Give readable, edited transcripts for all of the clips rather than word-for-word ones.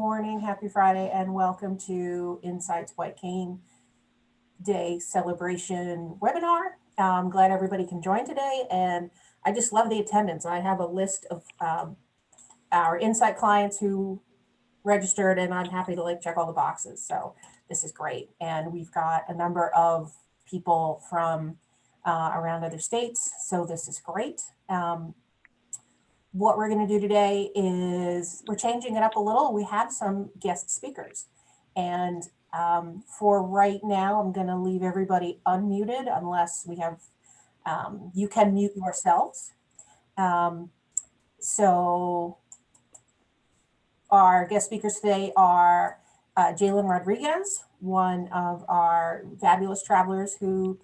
morning, happy Friday, and welcome to Insights White Cane Day celebration webinar. I'm glad everybody can join today, and I just love the attendance. I have a list of our Insight clients who registered, and I'm happy to check all the boxes. So this is great, and we've got a number of people from around other states, so this is great. What we're going to do today is we're changing it up a little. We have some guest speakers, and for right now, I'm going to leave everybody unmuted unless we have, you can mute yourselves. So our guest speakers today are Jalen Rodriguez, one of our fabulous travelers who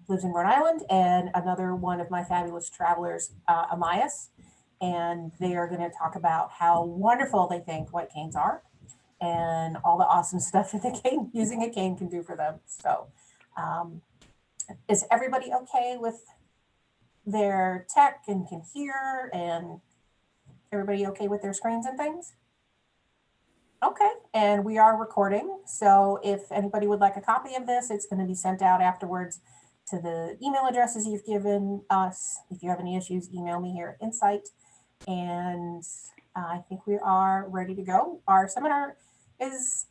lives in Rhode Island, and another one of my fabulous travelers, Amias. And they are going to talk about how wonderful they think white canes are and all the awesome stuff that the cane, using a cane can do for them. So is everybody okay with their tech and can hear, and everybody okay with their screens and things? Okay, and we are recording. So if anybody would like a copy of this, it's going to be sent out afterwards to the email addresses you've given us. If you have any issues, email me here at Insight. And I think we are ready to go. Our seminar is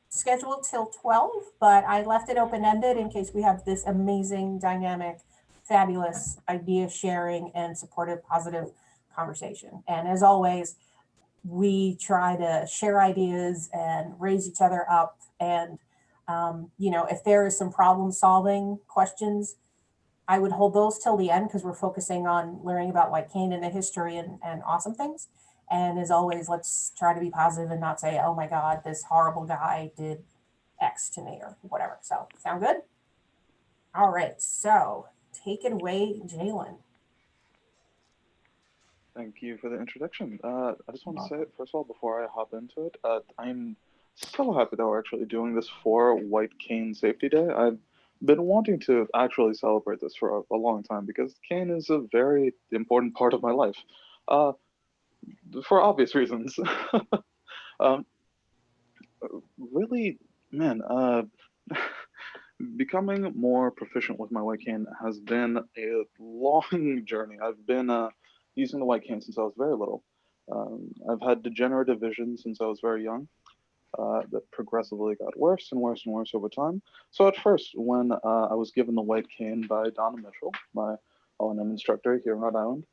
scheduled till 12, but I left it open-ended in case we have this amazing, dynamic, fabulous idea sharing and supportive, positive conversation. And as always, we try to share ideas and raise each other up. And, if there is some problem solving questions, I would hold those till the end because we're focusing on learning about white cane and the history and awesome things. And as always, let's try to be positive and not say, oh my God, this horrible guy did X to me or whatever. So sound good? All right, so take it away, Jalen. Thank you for the introduction. I just want to say, first of all, before I hop into it, I'm so happy that we're actually doing this for White Cane Safety Day. I've been wanting to actually celebrate this for a long time because cane is a very important part of my life, uh, for obvious reasons. um, really, man, becoming more proficient with my white cane has been a long journey. I've been using the white cane since I was very little. I've had degenerative vision since I was very young. That progressively got worse and worse and worse over time. So at first, when I was given the white cane by Donna Mitchell, my O&M instructor here in Rhode Island,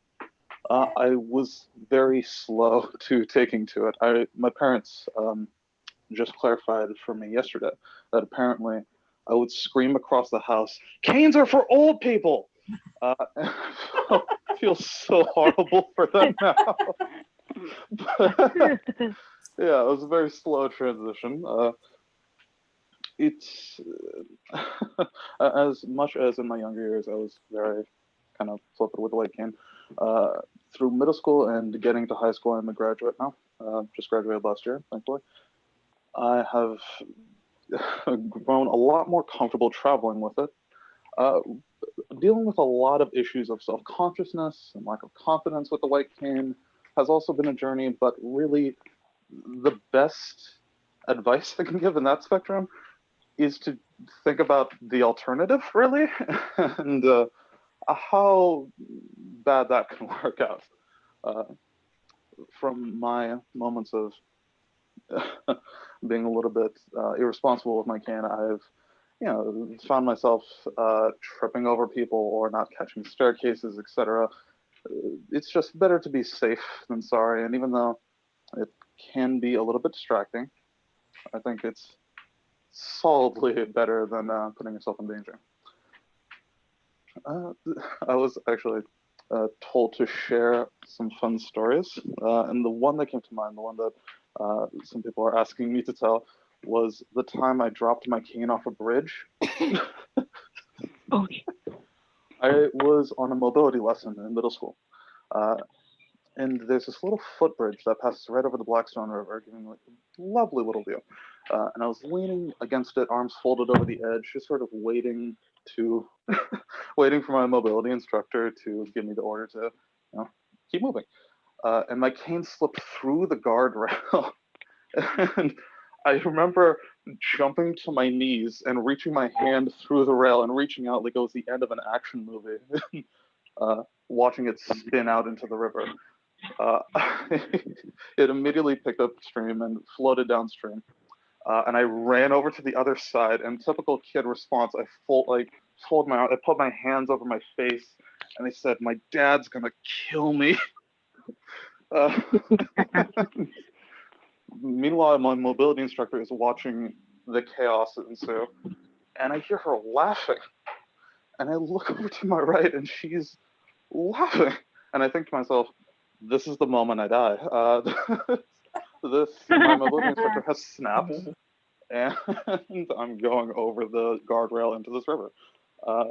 I was very slow to taking to it. My parents just clarified for me yesterday that apparently I would scream across the house, "Canes are for old people!" I feel so horrible for them now. But, yeah, it was a very slow transition. It's as much as in my younger years I was very kind of flippant with the white cane. Through middle school and getting to high school, I'm a graduate now. Just graduated last year, thankfully. I have grown a lot more comfortable traveling with it. Uh, Dealing with a lot of issues of self-consciousness and lack of confidence with the white cane has also been a journey, but really the best advice I can give in that spectrum is to think about the alternative, really, and how bad that can work out. Uh, from my moments of being a little bit irresponsible with my cane, I've found myself tripping over people or not catching staircases, etc. It's just better to be safe than sorry, and even though it can be a little bit distracting, I think it's solidly better than putting yourself in danger. Uh, I was actually told to share some fun stories, and the one that came to mind, the one that some people are asking me to tell, was the time I dropped my cane off a bridge. Oh. I was on a mobility lesson in middle school, and there's this little footbridge that passes right over the Blackstone River, giving like a lovely little view. And I was leaning against it, arms folded over the edge, just sort of waiting to, waiting for my mobility instructor to give me the order to, keep moving. And my cane slipped through the guardrail And I remember jumping to my knees and reaching my hand through the rail and reaching out like it was the end of an action movie, watching it spin out into the river. Uh, it immediately picked up stream and floated downstream. And I ran over to the other side. And typical kid response, I put my hands over my face, and I said, "My dad's gonna kill me." Uh, Meanwhile, my mobility instructor is watching the chaos ensue, and I hear her laughing. And I look over to my right, and she's laughing. And I think to myself, "This is the moment I die. My mobility instructor has snapped, and I'm going over the guardrail into this river." Uh,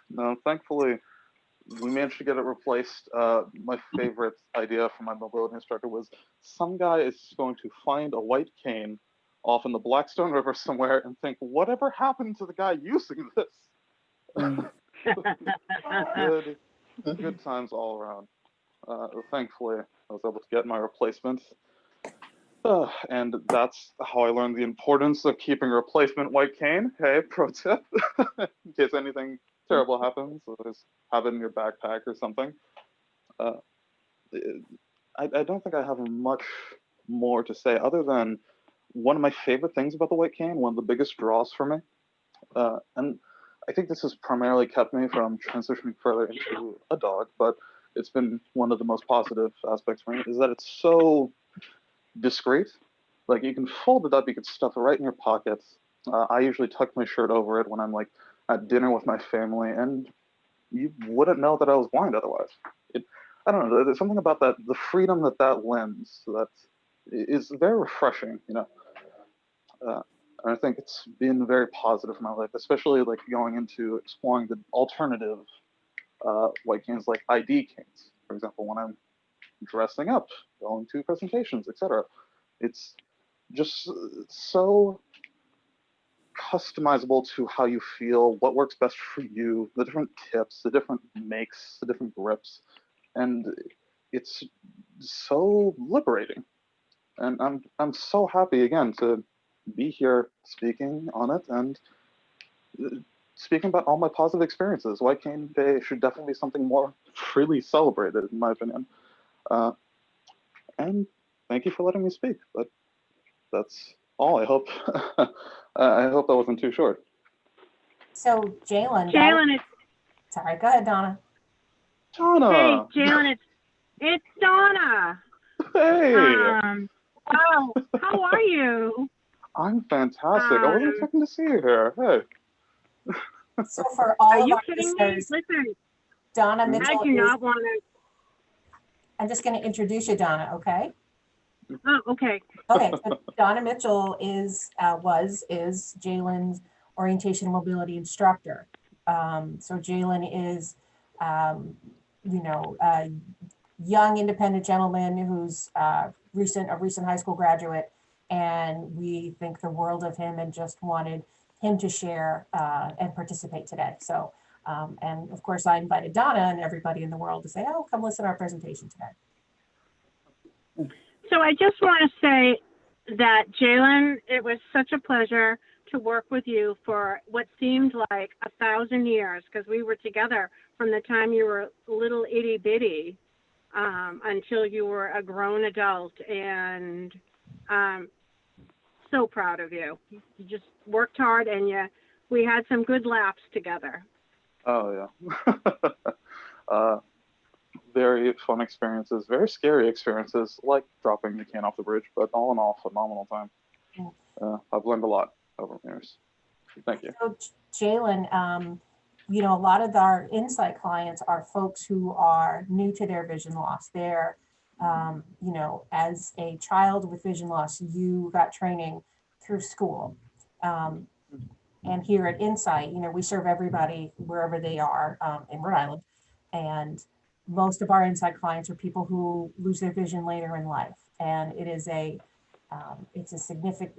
no, thankfully, we managed to get it replaced. My favorite idea from my mobility instructor was some guy is going to find a white cane off in the Blackstone River somewhere and think, whatever happened to the guy using this? good, good times all around. Thankfully, I was able to get my replacement. And that's how I learned the importance of keeping a replacement white cane. Hey, pro tip, in case anything terrible happens, just have it in your backpack or something. Uh, I don't think I have much more to say other than one of my favorite things about the white cane, one of the biggest draws for me, and I think this has primarily kept me from transitioning further into a dog, but it's been one of the most positive aspects for me, is that it's so discreet. Like you can fold it up, you can stuff it right in your pockets. I usually tuck my shirt over it when I'm like at dinner with my family, and you wouldn't know that I was blind otherwise. It, I don't know. There's something about that, the freedom that that lends, that is very refreshing. And I think it's been very positive in my life, especially like going into exploring the alternative white canes, like ID canes, for example, when I'm dressing up, going to presentations, etc. It's just so customizable to how you feel, what works best for you, the different tips, the different makes, the different grips, and it's so liberating. And I'm so happy again to be here speaking on it and speaking about all my positive experiences. White Cane Day should definitely be something more freely celebrated, in my opinion. Uh, and thank you for letting me speak. But that's all. I hope I hope that wasn't too short. So Jalen, Jalen, sorry, go ahead, Donna. Donna. Hey, Jalen, it's Donna. Hey. Wow, how are you? I'm fantastic. I wasn't expecting to see you here. Hey. So for all are of you our kidding listeners, me? Listen, Donna I Mitchell do not want to. I'm just going to introduce you, Donna. Okay. Oh, okay. Okay. So Donna Mitchell is Jalen's orientation and mobility instructor. So Jalen is, a young independent gentleman who's a recent high school graduate, and we think the world of him and just wanted him to share and participate today. So, and of course, I invited Donna and everybody in the world to say, "Oh, come listen to our presentation today." So I just want to say that, Jalen, it was such a pleasure to work with you for what seemed like 1,000 years, because we were together from the time you were little itty bitty until you were a grown adult. And so proud of you. You just worked hard, and we had some good laughs together. Oh yeah. Very fun experiences, very scary experiences, like dropping the can off the bridge, but all in all, phenomenal time. I've learned a lot over the years. Thank you. So Jalen, a lot of our Insight clients are folks who are new to their vision loss. They're, as a child with vision loss, you got training through school. And here at Insight, we serve everybody wherever they are in Rhode Island. And most of our Insight clients are people who lose their vision later in life. And it is it's a significant,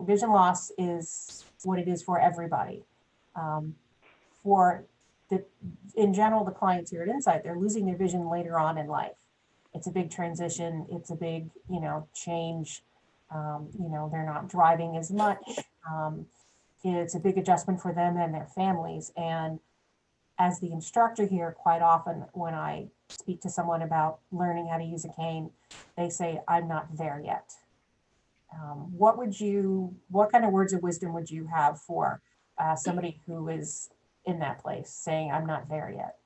vision loss is what it is for everybody. In general, the clients here at Insight, they're losing their vision later on in life. it's a big transition. It's a big, change. They're not driving as much. It's a big adjustment for them and their families. And as the instructor here, quite often when I speak to someone about learning how to use a cane, they say, I'm not there yet. What kind of words of wisdom would you have for somebody who is in that place saying, I'm not there yet?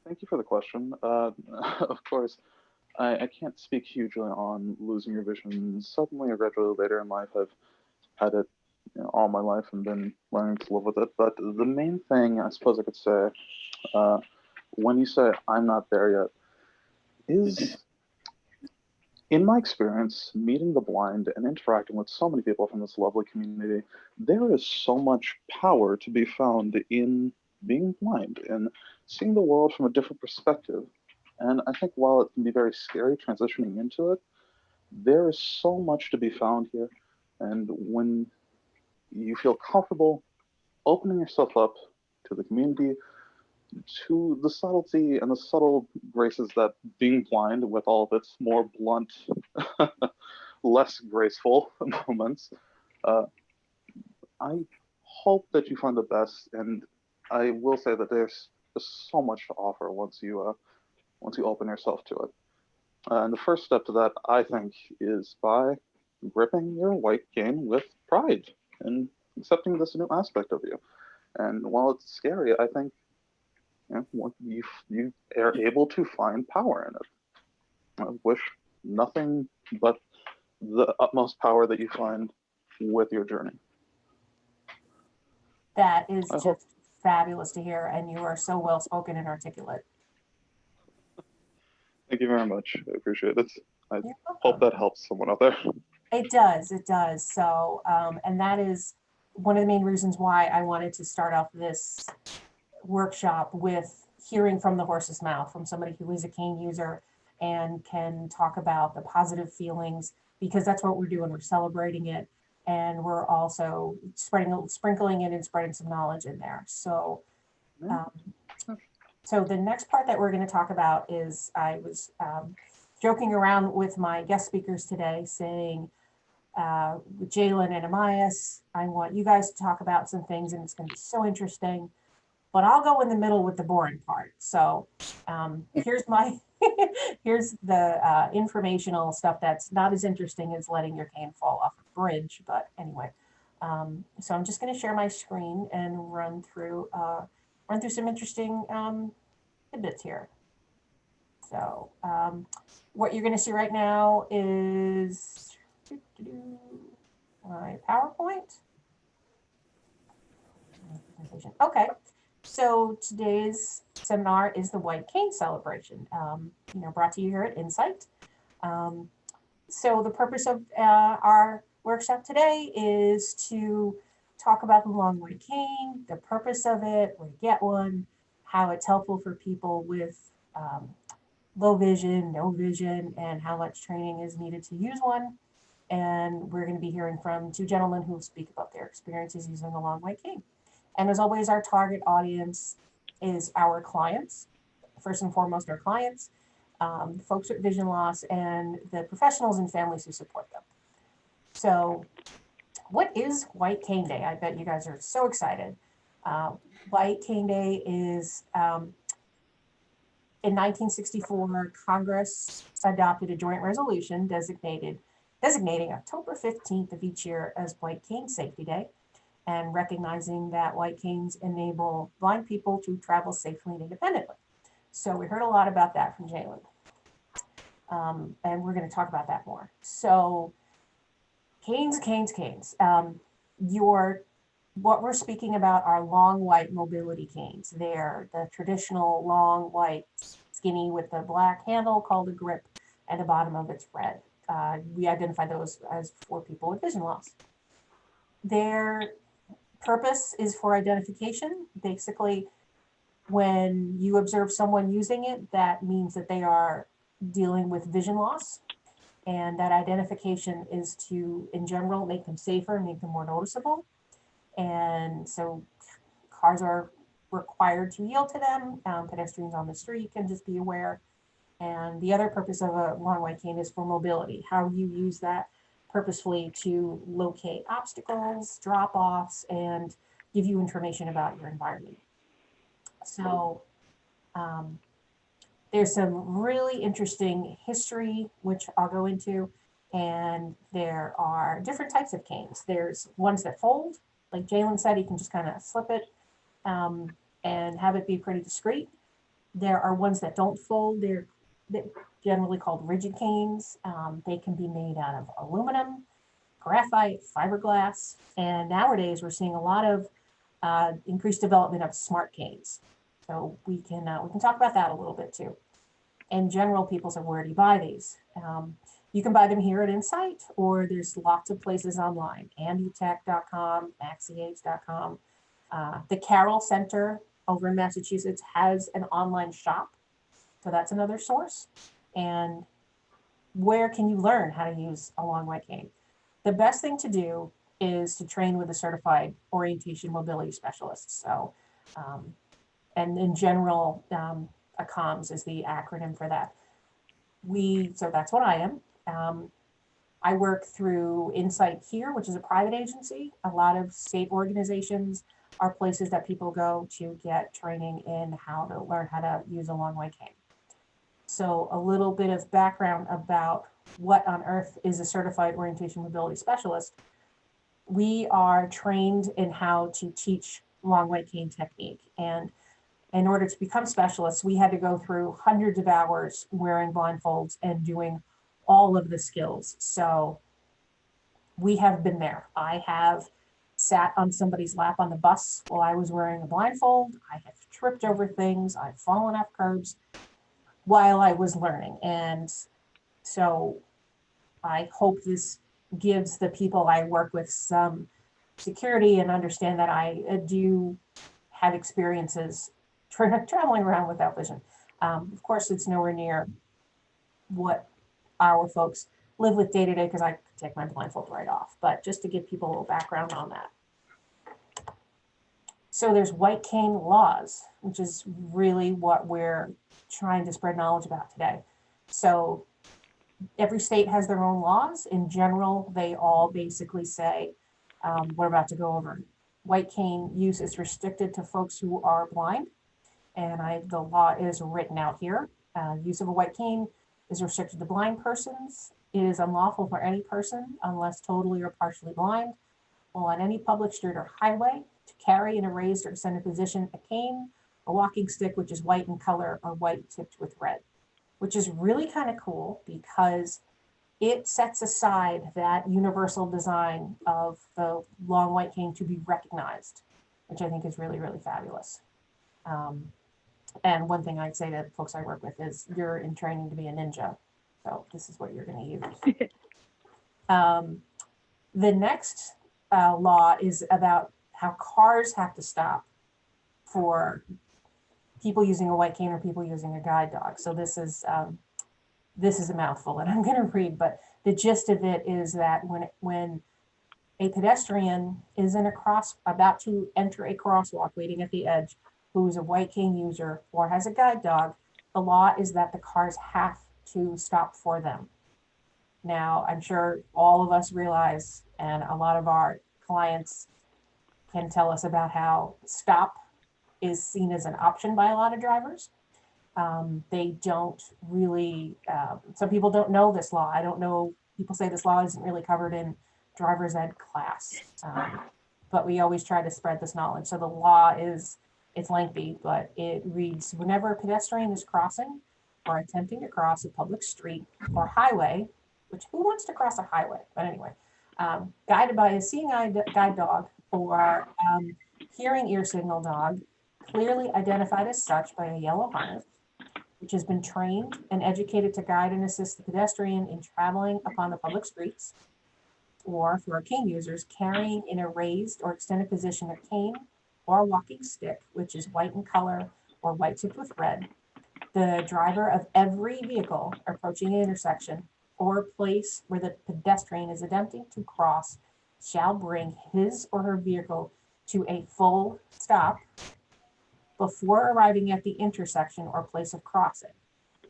Thank you for the question. Of course, I can't speak hugely on losing your vision suddenly or gradually later in life. I've had it all my life and been learning to live with it. But the main thing I suppose I could say uh, when you say I'm not there yet is, in my experience, meeting the blind and interacting with so many people from this lovely community, there is so much power to be found in being blind and seeing the world from a different perspective. And I think while it can be very scary transitioning into it, there is so much to be found here. And when you feel comfortable opening yourself up to the community, to the subtlety and the subtle graces that being blind, with all of its more blunt, less graceful moments, uh, I hope that you find the best. And I will say that there's just so much to offer once you open yourself to it. And the first step to that, I think, is by gripping your white cane with pride and accepting this new aspect of you. And while it's scary, I think you are able to find power in it. I wish nothing but the utmost power that you find with your journey. That is I hope. just fabulous to hear. And you are so well spoken and articulate. Thank you very much. I appreciate it. I You're hope welcome. that helps someone out there. It does. It does. So, and that is one of the main reasons why I wanted to start off this workshop with hearing from the horse's mouth, from somebody who is a cane user and can talk about the positive feelings, because that's what we're doing. We're celebrating it, and we're also sprinkling it and spreading some knowledge in there. So, um, so the next part that we're going to talk about is I was joking around with my guest speakers today, saying, with Jalen and Amias, I want you guys to talk about some things, and it's going to be so interesting. But I'll go in the middle with the boring part. So here's my here's the informational stuff that's not as interesting as letting your cane fall off a bridge. But anyway, so I'm just going to share my screen and run through some interesting tidbits here. So what you're going to see right now is my PowerPoint. Okay, so today's seminar is the White Cane Celebration, brought to you here at Insight. So the purpose of our workshop today is to talk about the long white cane, the purpose of it, where to get one, how it's helpful for people with low vision, no vision, and how much training is needed to use one. And we're going to be hearing from two gentlemen who will speak about their experiences using the long white cane. And as always, our target audience is our clients, first and foremost, our clients, folks with vision loss, and the professionals and families who support them. So, what is White Cane Day? I bet you guys are so excited. White Cane Day is in 1964, Congress adopted a joint resolution designating October 15th of each year as White Cane Safety Day, and recognizing that white canes enable blind people to travel safely and independently. So we heard a lot about that from Jalen. And we're going to talk about that more. So canes. What we're speaking about are long white mobility canes. They're the traditional long white skinny with the black handle called a grip, and the bottom of it's red. We identify those as for people with vision loss. Their purpose is for identification. Basically, when you observe someone using it, that means that they are dealing with vision loss. And that identification is to, in general, make them safer, make them more noticeable. And so cars are required to yield to them. Pedestrians on the street can just be aware And the other purpose of a long white cane is for mobility, how you use that purposefully to locate obstacles, drop offs, and give you information about your environment. So um, there's some really interesting history, which I'll go into. And there are different types of canes. There's ones that fold, like Jalen said, he can just kind of slip it um, and have it be pretty discreet. There are ones that don't fold. They're generally called rigid canes. They can be made out of aluminum, graphite, fiberglass, and nowadays we're seeing a lot of increased development of smart canes. So we can talk about that a little bit too. In general, people say, where do you buy these? You can buy them here at Insight, or there's lots of places online, andutech.com, maxiage.com. The Carroll Center over in Massachusetts has an online shop, so that's another source. And where can you learn how to use a long white cane? The best thing to do is to train with a certified orientation mobility specialist. So, and in general, a COMS is the acronym for that. So that's what I am. I work through Insight here, which is a private agency. A lot of state organizations are places that people go to get training in how to learn how to use a long white cane. So a little bit of background about what on earth is a certified orientation mobility specialist. We are trained in how to teach long white cane technique. And in order to become specialists, we had to go through hundreds of hours wearing blindfolds and doing all of the skills. So we have been there. I have sat on somebody's lap on the bus while I was wearing a blindfold. I have tripped over things. I've fallen off curbs while I was learning. And so I hope this gives the people I work with some security and understand that I do have experiences traveling around without vision. Of course, it's nowhere near what our folks live with day to day because I could take my blindfold right off, but just to give people a little background on that. So there's white cane laws, which is really what we're trying to spread knowledge about today. So every state has their own laws. In general, they all basically say, we're about to go over. White cane use is restricted to folks who are blind, and the law is written out here. Use of a white cane is restricted to blind persons. It is unlawful for any person, unless totally or partially blind, while on any public street or highway, to carry in a raised or extended position a cane, a walking stick, which is white in color or white tipped with red, which is really kind of cool because it sets aside that universal design of the long white cane to be recognized, which I think is really, really fabulous. And one thing I'd say to folks I work with is you're in training to be a ninja. So this is what you're going to use. The next law is about how cars have to stop for people using a white cane or people using a guide dog. So this is a mouthful that I'm going to read, but the gist of it is that when a pedestrian is about to enter a crosswalk waiting at the edge, who is a white cane user or has a guide dog, the law is that the cars have to stop for them. Now, I'm sure all of us realize, and a lot of our clients can tell us about how stop is seen as an option by a lot of drivers. They don't really, some people don't know this law. I don't know, people say this law isn't really covered in driver's ed class, but we always try to spread this knowledge. So the law it's lengthy, but it reads, whenever a pedestrian is crossing or attempting to cross a public street or highway, which who wants to cross a highway? But anyway, guided by a seeing eye guide dog or hearing ear signal dog, clearly identified as such by a yellow harness, which has been trained and educated to guide and assist the pedestrian in traveling upon the public streets, or for our cane users, carrying in a raised or extended position a cane or a walking stick, which is white in color or white tipped with red. The driver of every vehicle approaching an intersection or place where the pedestrian is attempting to cross shall bring his or her vehicle to a full stop before arriving at the intersection or place of crossing.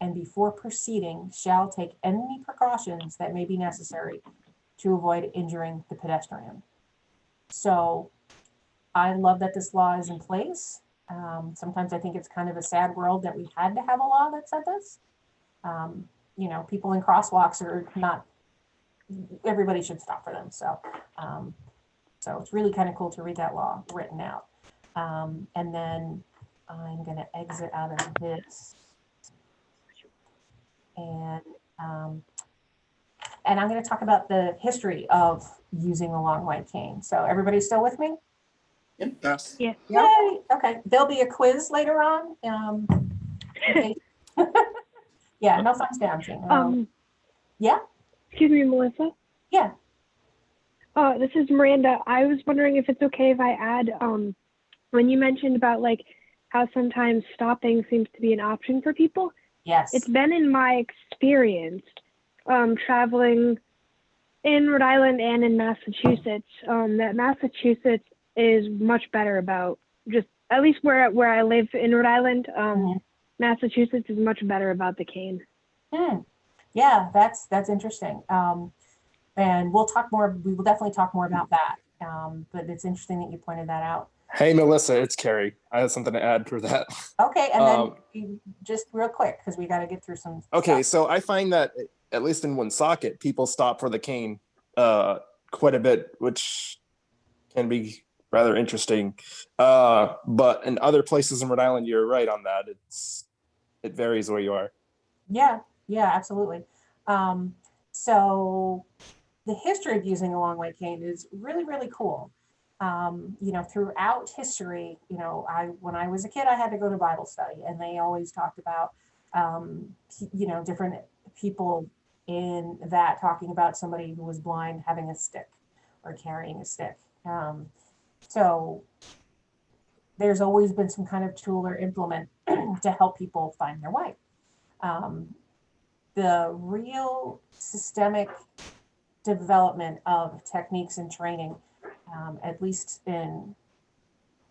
and before proceeding shall take any precautions that may be necessary to avoid injuring the pedestrian. So I love that this law is in place. Sometimes I think it's kind of a sad world that we had to have a law that said this. You know, people in crosswalks are not, everybody should stop for them. So, so it's really kind of cool to read that law written out. And then I'm going to exit out of this. And I'm going to talk about the history of using a long white cane. So everybody's still with me? Yes. Yeah. Yay. Okay. There'll be a quiz later on. Yeah, no thumbs down, Jean. Yeah. Excuse me, Melissa. Yeah. This is Miranda. I was wondering if it's okay if I add, when you mentioned about like how sometimes stopping seems to be an option for people. Yes. It's been in my experience traveling in Rhode Island and in Massachusetts, that Massachusetts is much better about just, at least where I live in Rhode Island, Massachusetts is much better about the cane. Yeah, that's interesting. And we'll talk more, we will definitely talk more about that. But it's interesting that you pointed that out. Hey, Melissa, it's Carrie. I have something to add for that. Okay, and then just real quick, because we got to get through some Okay, stuff. so I find that at least in Woonsocket, people stop for the cane quite a bit, which can be rather interesting. But in other places in Rhode Island, you're right on that. It varies where you are. Yeah, absolutely. So the history of using a long white cane is really, really cool. You know, throughout history, you know, when I was a kid, I had to go to Bible study, and they always talked about, you know, different people in that talking about somebody who was blind having a stick or carrying a stick. So there's always been some kind of tool or implement to help people find their way. The real systemic development of techniques and training, at least in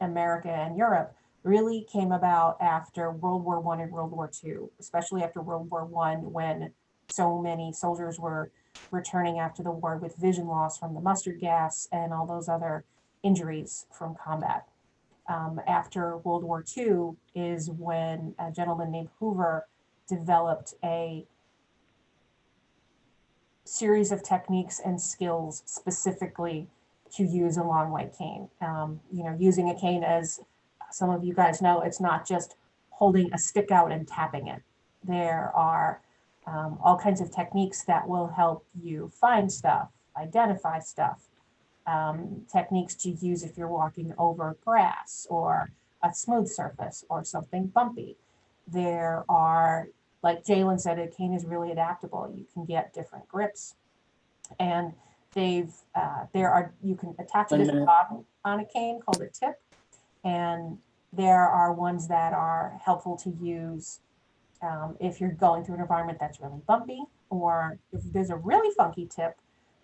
America and Europe, really came about after World War I and World War II, especially after World War I, when so many soldiers were returning after the war with vision loss from the mustard gas and all those other injuries from combat. After World War II is when a gentleman named Hoover developed a series of techniques and skills specifically to use a long white cane. You know, using a cane, as some of you guys know, it's not just holding a stick out and tapping it. There are all kinds of techniques that will help you find stuff, identify stuff, techniques to use if you're walking over grass or a smooth surface or something bumpy. There are, like Jalen said, a cane is really adaptable. You can get different grips, and you can attach a different bottom on a cane called a tip, and there are ones that are helpful to use if you're going through an environment that's really bumpy, or if there's a really funky tip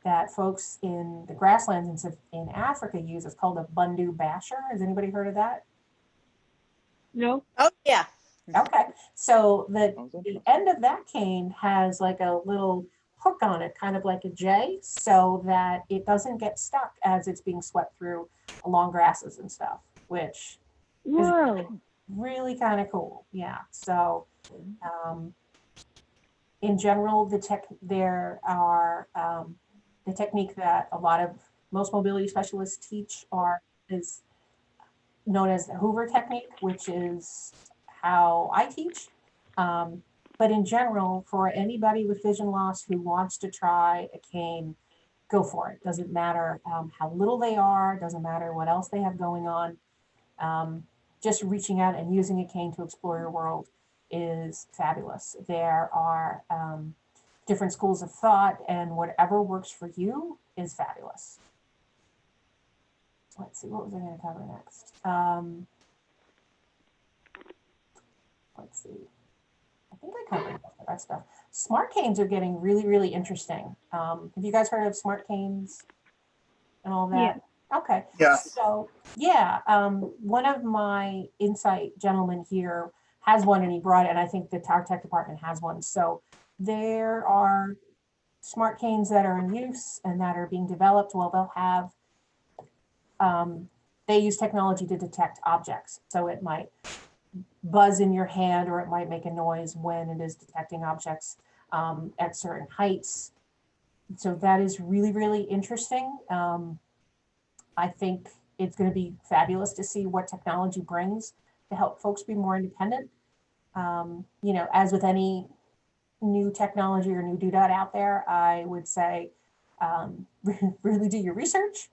that folks in the grasslands in Africa use. It's called a bundu basher. Has anybody heard of that? No? Oh, yeah. Okay, so the end of that cane has like a little hook on it, kind of like a J, so that it doesn't get stuck as it's being swept through long grasses and stuff, which is really kind of cool. Yeah, so in general, the technique that most mobility specialists teach is known as the Hoover technique, which is how I teach. But in general, for anybody with vision loss who wants to try a cane, go for it. Doesn't matter how little they are, doesn't matter what else they have going on. Just reaching out and using a cane to explore your world is fabulous. There are different schools of thought, and whatever works for you is fabulous. Let's see, what was I going to cover next? Let's see. I think I covered most of that stuff. Smart canes are getting really, really interesting. Have you guys heard of smart canes and all that? Yeah. Okay. Yeah. So yeah, one of my Insight gentlemen here has one, and he brought it, and I think the our tech department has one. So there are smart canes that are in use and that are being developed. Well, they'll have, they use technology to detect objects. So it might buzz in your hand, or it might make a noise when it is detecting objects at certain heights. So that is really, really interesting. I think it's going to be fabulous to see what technology brings to help folks be more independent. You know, as with any new technology or new doodad out there, I would say really do your research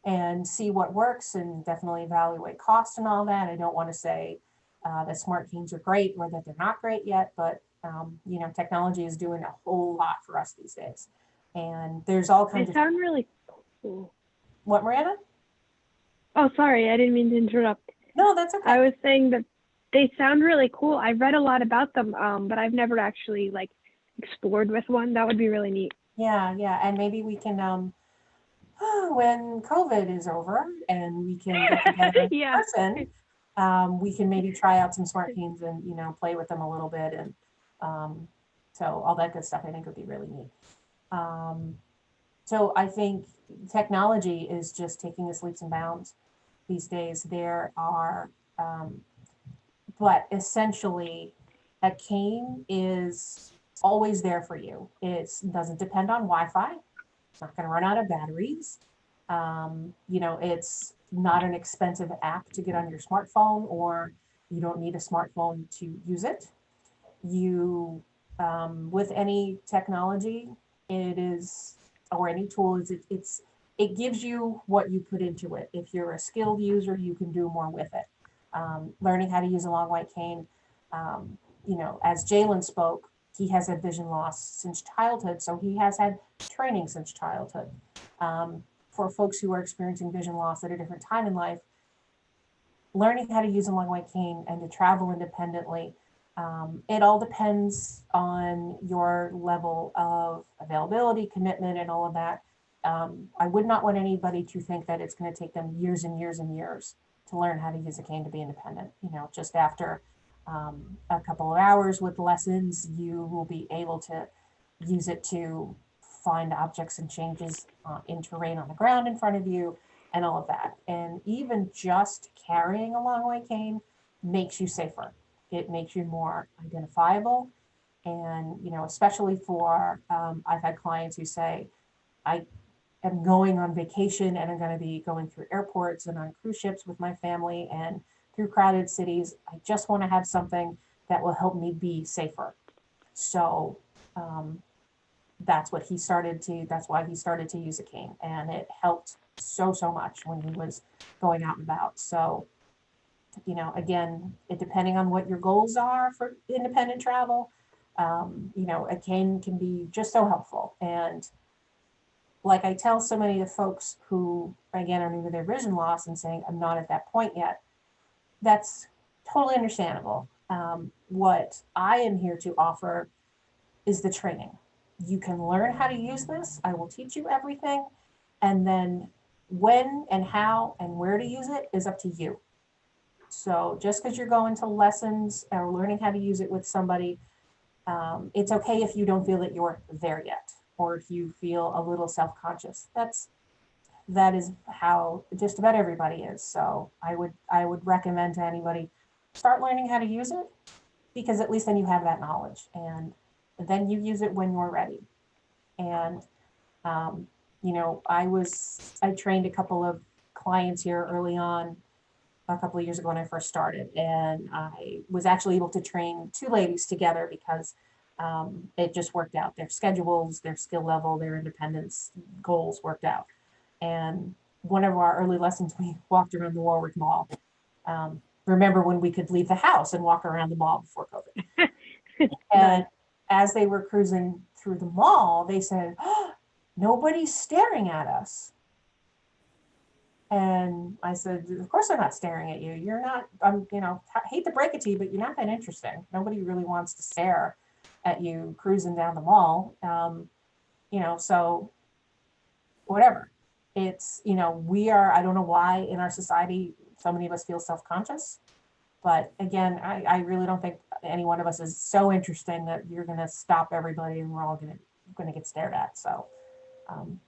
and see what works, and definitely evaluate cost and all that. I don't want to say that smart canes are great or that they're not great yet, but you know, technology is doing a whole lot for us these days. And there's all They kinds of, sound really cool. what, Miranda? Oh, sorry, I didn't mean to interrupt. No, that's okay. I was saying that they sound really cool. I've read a lot about them, but I've never actually like explored with one. That would be really neat. Yeah, yeah. And maybe we can, when COVID is over and we can get together in Yeah. person, we can maybe try out some smart canes and, you know, play with them a little bit. And so all that good stuff, I think would be really neat. So I think technology is just taking us leaps and bounds these days. There are, but essentially a cane is always there for you. It doesn't depend on Wi-Fi. It's not going to run out of batteries. You know, it's not an expensive app to get on your smartphone, or you don't need a smartphone to use it. You, with any technology, it is, or any tool, it gives you what you put into it. If you're a skilled user, you can do more with it. Learning how to use a long white cane, you know, as Jalen spoke, he has had vision loss since childhood, so he has had training since childhood. For folks who are experiencing vision loss at a different time in life, learning how to use a long white cane and to travel independently, it all depends on your level of availability, commitment, and all of that. I would not want anybody to think that it's going to take them years and years and years to learn how to use a cane to be independent. You know, just after a couple of hours with lessons, you will be able to use it to find objects and changes in terrain on the ground in front of you and all of that. And even just carrying a long white cane makes you safer. It makes you more identifiable. And, you know, especially for, I've had clients who say, I am going on vacation and I'm going to be going through airports and on cruise ships with my family and through crowded cities. I just want to have something that will help me be safer. So that's why he started to use a cane, and it helped so much when he was going out and about. So, you know, again, it depending on what your goals are for independent travel, you know, a cane can be just so helpful. And like I tell so many of the folks who, again, are new to their vision loss and saying, I'm not at that point yet, that's totally understandable. What I am here to offer is the training. You can learn how to use this. I will teach you everything. And then when and how and where to use it is up to you. So just because you're going to lessons or learning how to use it with somebody, it's okay if you don't feel that you're there yet, or if you feel a little self-conscious. That is how just about everybody is. So I would recommend to anybody, start learning how to use it, because at least then you have that knowledge, and then you use it when you're ready. And you know, I trained a couple of clients here early on, a couple of years ago when I first started, and I was actually able to train two ladies together because it just worked out. Their schedules, their skill level, their independence goals worked out. And one of our early lessons, we walked around the Warwick Mall. Remember when we could leave the house and walk around the mall before COVID? And as they were cruising through the mall, they said, oh, nobody's staring at us. And I said, of course they're not staring at you. You're not, you know, hate to break it to you, but you're not that interesting. Nobody really wants to stare at you cruising down the mall. You know, so whatever. It's, you know, I don't know why in our society, so many of us feel self-conscious But again, I really don't think any one of us is so interesting that you're going to stop everybody and we're all going to get stared at. So, um,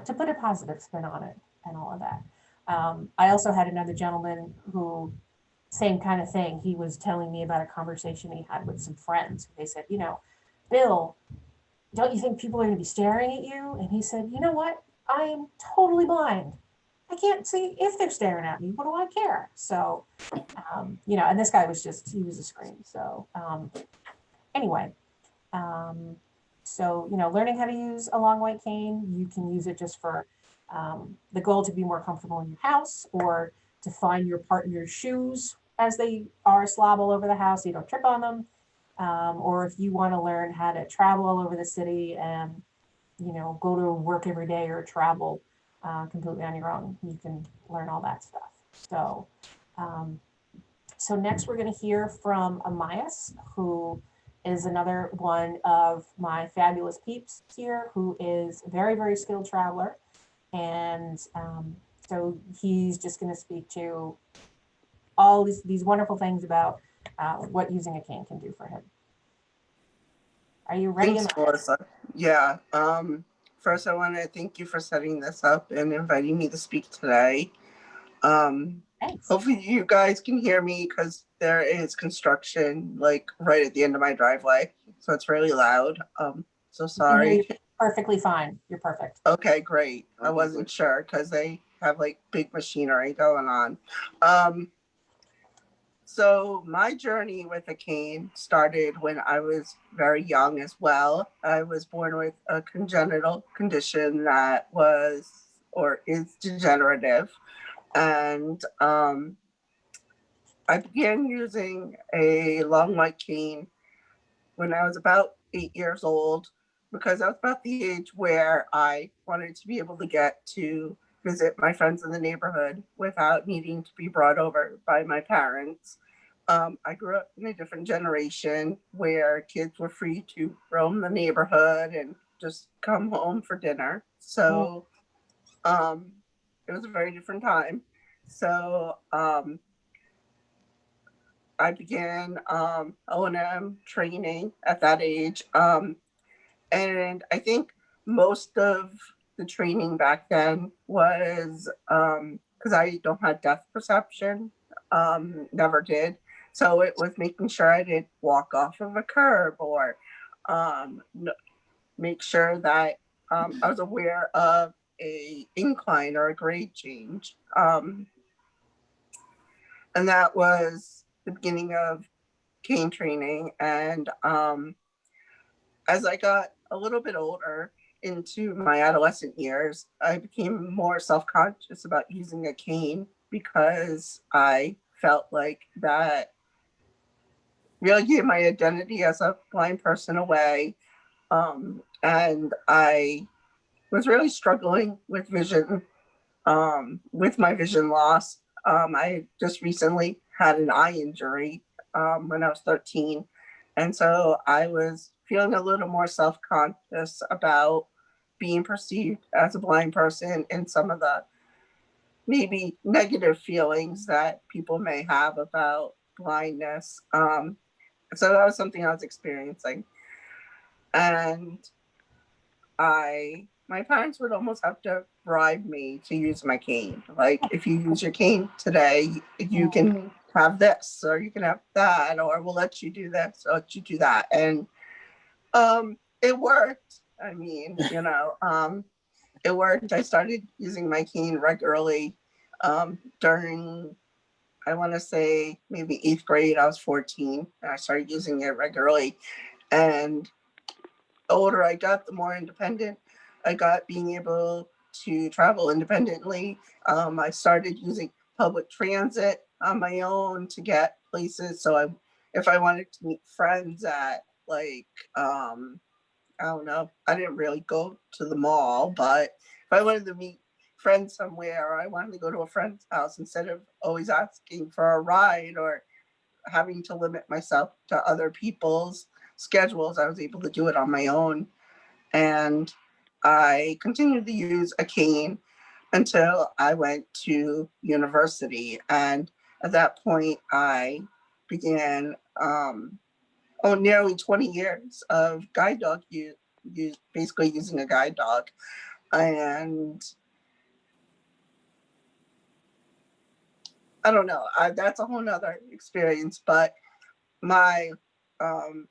to put a positive spin on it and all of that. I also had another gentleman who, same kind of thing. He was telling me about a conversation he had with some friends. They said, Bill, don't you think people are going to be staring at you? And he said, you know what? I am totally blind. I can't see if they're staring at me. What do I care? So, and this guy he was a scream. So, anyway, um, so, learning how to use a long white cane, you can use it just for the goal to be more comfortable in your house, or to find your partner's shoes as they are slob all over the house so you don't trip on them. Or if you want to learn how to travel all over the city and, go to work every day or travel completely on your own, you can learn all that stuff. So, um, next we're going to hear from Amias, who is another one of my fabulous peeps here, who is a very, very skilled traveler. And so he's just going to speak to all these wonderful things about what using a cane can do for him. Are you ready? Thanks, Melissa. Yeah. First, I want to thank you for setting this up and inviting me to speak today. Thanks. Hopefully you guys can hear me because there is construction like right at the end of my driveway, so it's really loud. So sorry. Perfectly fine. You're perfect. Okay, great. I wasn't sure because they have like big machinery going on. So my journey with a cane started when I was very young as well. I was born with a congenital condition that was or is degenerative. And I began using a long white cane when I was about 8 years old, because I was about the age where I wanted to be able to get to visit my friends in the neighborhood without needing to be brought over by my parents. I grew up in a different generation where kids were free to roam the neighborhood and just come home for dinner. So it was a very different time. So I began O&M training at that age. And I think most of the training back then was because I don't have depth perception, never did. So it was making sure I didn't walk off of a curb or make sure that I was aware of a incline or a grade change. And that was the beginning of cane training. And as I got a little bit older into my adolescent years, I became more self-conscious about using a cane because I felt like that really gave my identity as a blind person away. And I was really struggling with vision, with my vision loss. I just recently had an eye injury when I was 13. And so I was feeling a little more self-conscious about being perceived as a blind person and some of the maybe negative feelings that people may have about blindness. So that was something I was experiencing. And my parents would almost have to bribe me to use my cane. Like, if you use your cane today, you can have this, or you can have that, or we'll let you do this, or let you do that. And it worked. I mean, it worked. I started using my cane regularly during, I want to say, maybe 8th grade. I was 14, and I started using it regularly. And the older I got, the more independent I got, being able to travel independently. I started using public transit on my own to get places. So if I wanted to meet friends at like, I don't know, I didn't really go to the mall, but if I wanted to meet friends somewhere, or I wanted to go to a friend's house, instead of always asking for a ride or having to limit myself to other people's schedules, I was able to do it on my own. And I continued to use a cane until I went to university. And at that point, I began nearly 20 years of guide dog use, basically using a guide dog. And I don't know, that's a whole nother experience, but my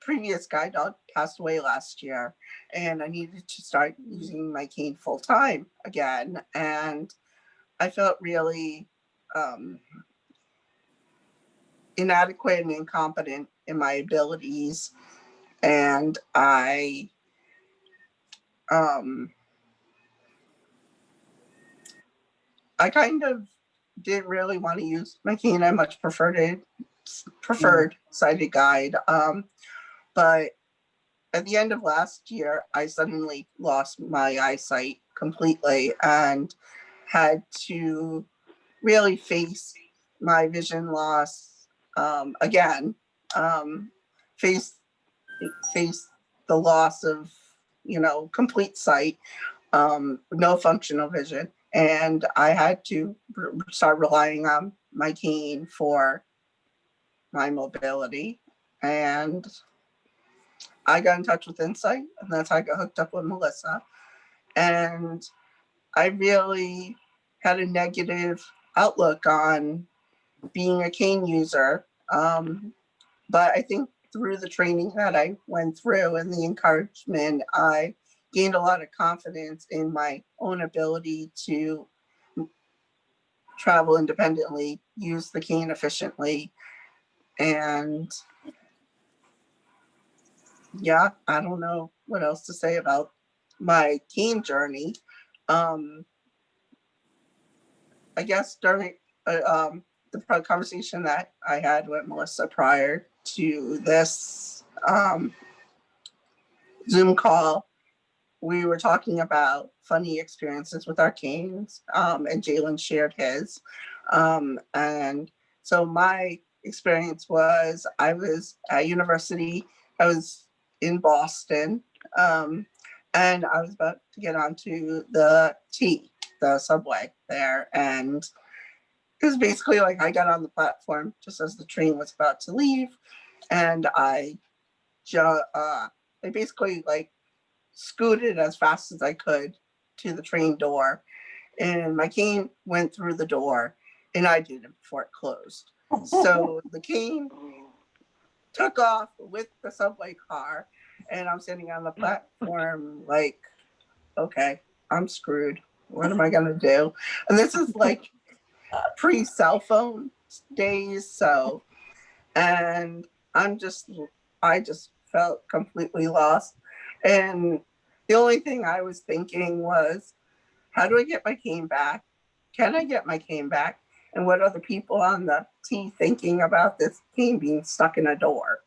previous guide dog passed away last year, and I needed to start using my cane full time again. And I felt really inadequate and incompetent in my abilities. And I kind of didn't really want to use my cane. I much preferred sighted guide. But at the end of last year, I suddenly lost my eyesight completely and had to really face my vision loss again. Face the loss of, complete sight, no functional vision. And I had to start relying on my cane for my mobility. And I got in touch with Insight, and that's how I got hooked up with Melissa. And I really had a negative outlook on being a cane user. But I think through the training that I went through and the encouragement, I gained a lot of confidence in my own ability to travel independently, use the cane efficiently. And yeah, I don't know what else to say about my cane journey. I guess during the conversation that I had with Melissa prior to this Zoom call, we were talking about funny experiences with our canes, and Jalen shared his. And so my experience was, I was at university, I was in Boston, and I was about to get onto the subway there. And it was basically like I got on the platform just as the train was about to leave, and I basically like scooted as fast as I could to the train door, and my cane went through the door, and I did it before it closed. So the cane took off with the subway car, and I'm sitting on the platform like, okay, I'm screwed. What am I gonna do? And this is like pre-cell phone days, so, and I just felt completely lost. And the only thing I was thinking was, how do I get my cane back? Can I get my cane back? And what are the people on the T thinking about this cane being stuck in a door?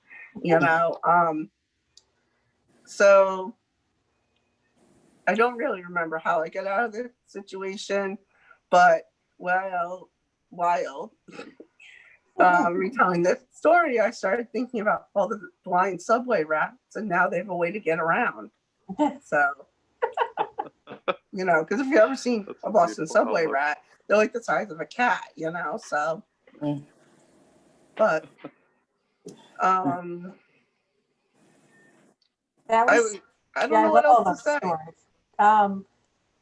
So I don't really remember how I got out of the situation, but while retelling this story, I started thinking about all the blind subway rats, and now they have a way to get around. So, because if you've ever seen a Boston subway rat, they're like the size of a cat, so. But, That was, I don't know what else to say.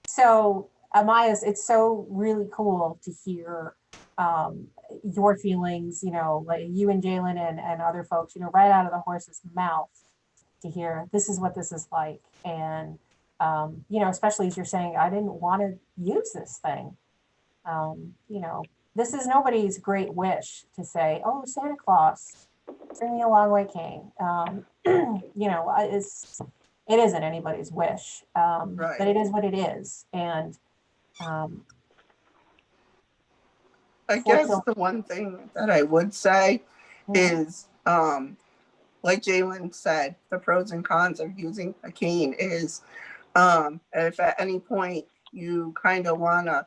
So Amaya, it's so really cool to hear your feelings, like you and Jalen and other folks, right out of the horse's mouth, to hear this is what this is like. And, especially as you're saying, I didn't want to use this thing. This is nobody's great wish to say, oh, Santa Claus, bring me a long way cane. It isn't anybody's wish, Right. but it is what it is. And I guess the one thing that I would say is, like Jalen said, the pros and cons of using a cane is, if at any point you kind of want to,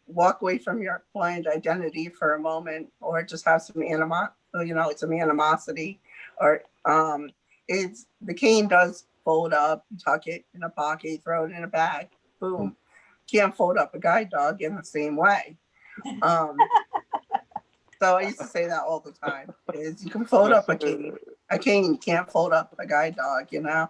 walk away from your blind identity for a moment, or just have some animosity, or the cane does fold up, you tuck it in a pocket, throw it in a bag, boom. Can't fold up a guide dog in the same way. Um, so I used to say that all the time. Is you can fold up a cane, you can't fold up a guide dog, you know. I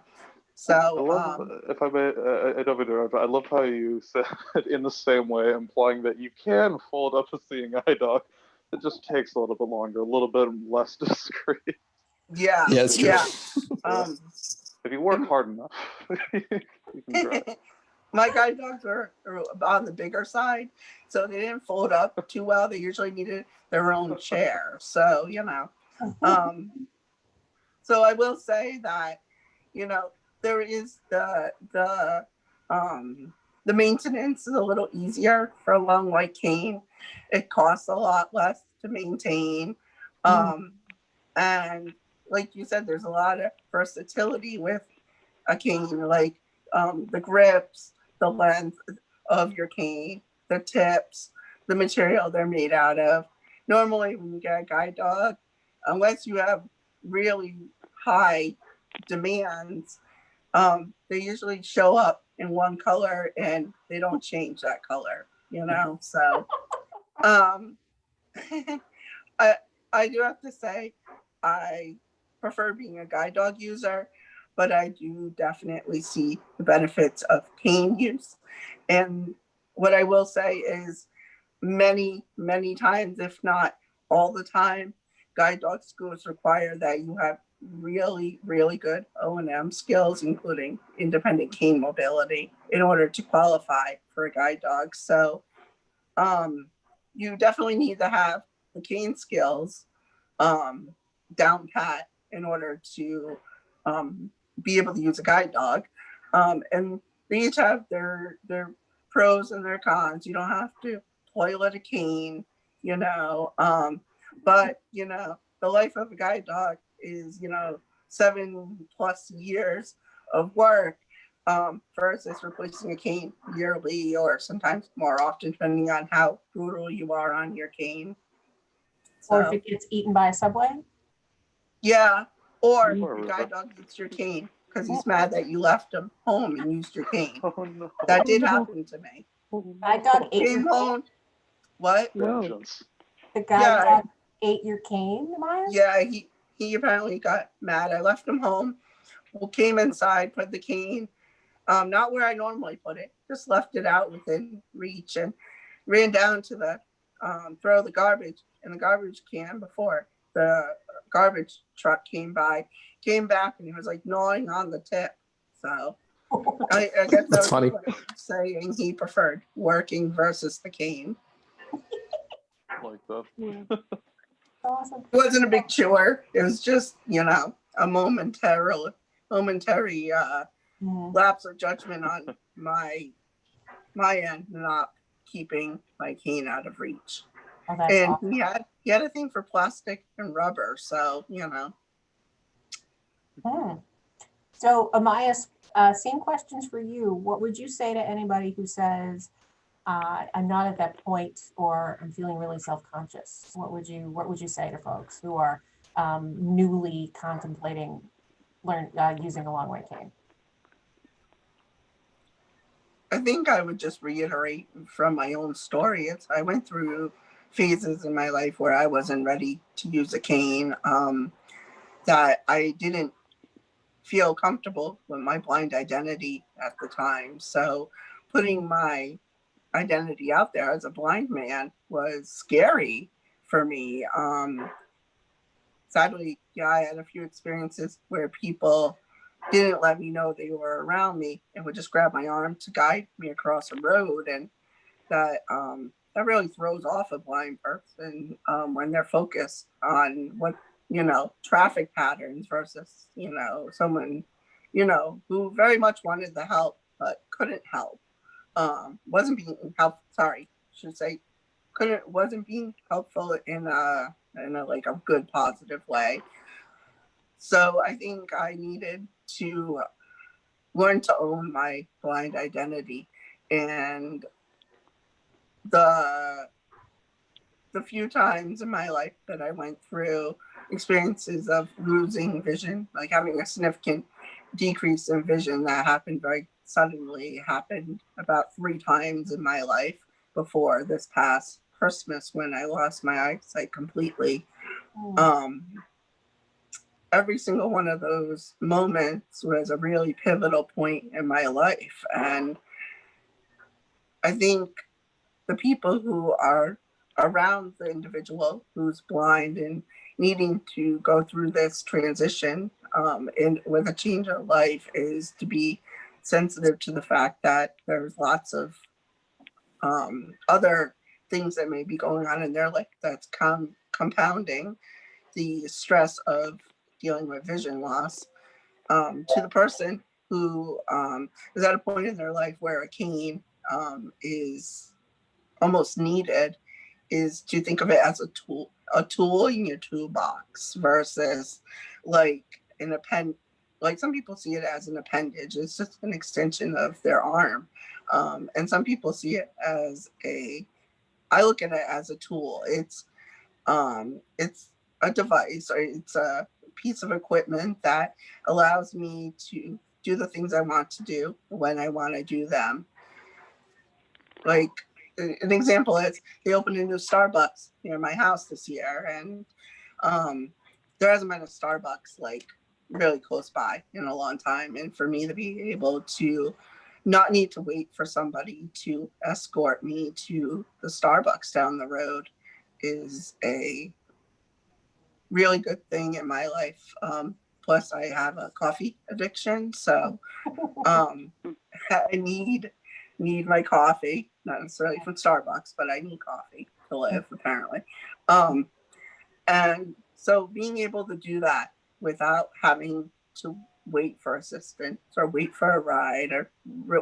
So love, if I may, I don't mean to interrupt, but I love how you said it in the same way, implying that you can fold up a seeing eye dog. It just takes a little bit longer, a little bit less discreet. yeah, Yeah, it's true. yeah. Um, If you work hard enough, you can try. my guide dogs are on the bigger side, so they didn't fold up too well. They usually needed their own chair. So, you know, um, so I will say that, you know, there is the maintenance is a little easier for a long white cane. It costs a lot less to maintain. Um, and like you said, there's a lot of versatility with a cane, like the grips, the length of your cane, the tips, the material they're made out of. Normally, when you get a guide dog, unless you have really high demands, they usually show up in one color and they don't change that color, you know? So um, I, I do have to say, I prefer being a guide dog user, but I do definitely see the benefits of cane use. And what I will say is many times, if not all the time, guide dog schools require that you have really good O&M skills, including independent cane mobility, in order to qualify for a guide dog. So you definitely need to have the cane skills um, down pat in order to be able to use a guide dog. And they each have their pros and their cons. You don't have to toilet a cane, you know. But you know, the life of a guide dog is, you know, 7+ years of work versus replacing a cane yearly or sometimes more often, depending on how brutal you are on your cane. Or if So, it gets eaten by a subway. yeah, or Or your a guide river. dog eats your cane because he's mad that you left him home and used your cane. Oh no. That did happen to me. Guide dog ate your Came cane. home. What? Whoa. Vengeance. The guide Yeah, dog ate your cane, Maya? yeah. He apparently got mad. I left him home. Well, came inside, put the cane not where I normally put it, just left it out within reach and ran down to the throw the garbage in the garbage can before the garbage truck came by, came back and he was like gnawing on the tip. So I guess that That's was funny. what he was saying he preferred working versus the cane. Like that. Awesome. It wasn't a big chore. It was just, you know, a momentary Mhm. lapse of judgment on my end, not keeping my cane out of reach. Oh, that's And awesome. he had a thing for plastic and rubber, so you know. So, Amaya, same questions for you. What would you say to anybody who says, "I'm not at that point," or "I'm feeling really self-conscious"? What would you say to folks who are newly contemplating using a long way cane? I think I would just reiterate from my own story. I went through phases in my life where I wasn't ready to use a cane, that I didn't feel comfortable with my blind identity at the time. So putting my identity out there as a blind man was scary for me. Sadly, yeah, I had a few experiences where people didn't let me know they were around me and would just grab my arm to guide me across a road. And that really throws off a blind person when they're focused on what, you know, traffic patterns versus, you know, someone, you know, who very much wanted the help but couldn't help. Wasn't being helpful. Sorry, should say wasn't being helpful in a like a good positive way. So I think I needed to learn to own my blind identity. And the few times in my life that I went through experiences of losing vision, like having a significant decrease in vision that happened very suddenly, happened about 3 times in my life before this past Christmas when I lost my eyesight completely. Mm. Every single one of those moments was a really pivotal point in my life. And I think the people who are around the individual who's blind and needing to go through this transition and with a change of life is to be sensitive to the fact that there's lots of other things that may be going on in their life that's compounding the stress of dealing with vision loss. To the person who is at a point in their life where a cane is almost needed, is to think of it as a tool in your toolbox versus like an append. Like some people see it as an appendage. It's just an extension of their arm, and some people see it as a. I look at it as a tool. It's a device, or it's a piece of equipment that allows me to do the things I want to do when I want to do them. Like an example is they opened a new Starbucks near my house this year, and there hasn't been a Starbucks like really close by in a long time. And for me to be able to not need to wait for somebody to escort me to the Starbucks down the road is a really good thing in my life. Plus, I have a coffee addiction, so I need my coffee, not necessarily from Starbucks, but I need coffee to live, apparently. And so being able to do that without having to wait for assistance or wait for a ride or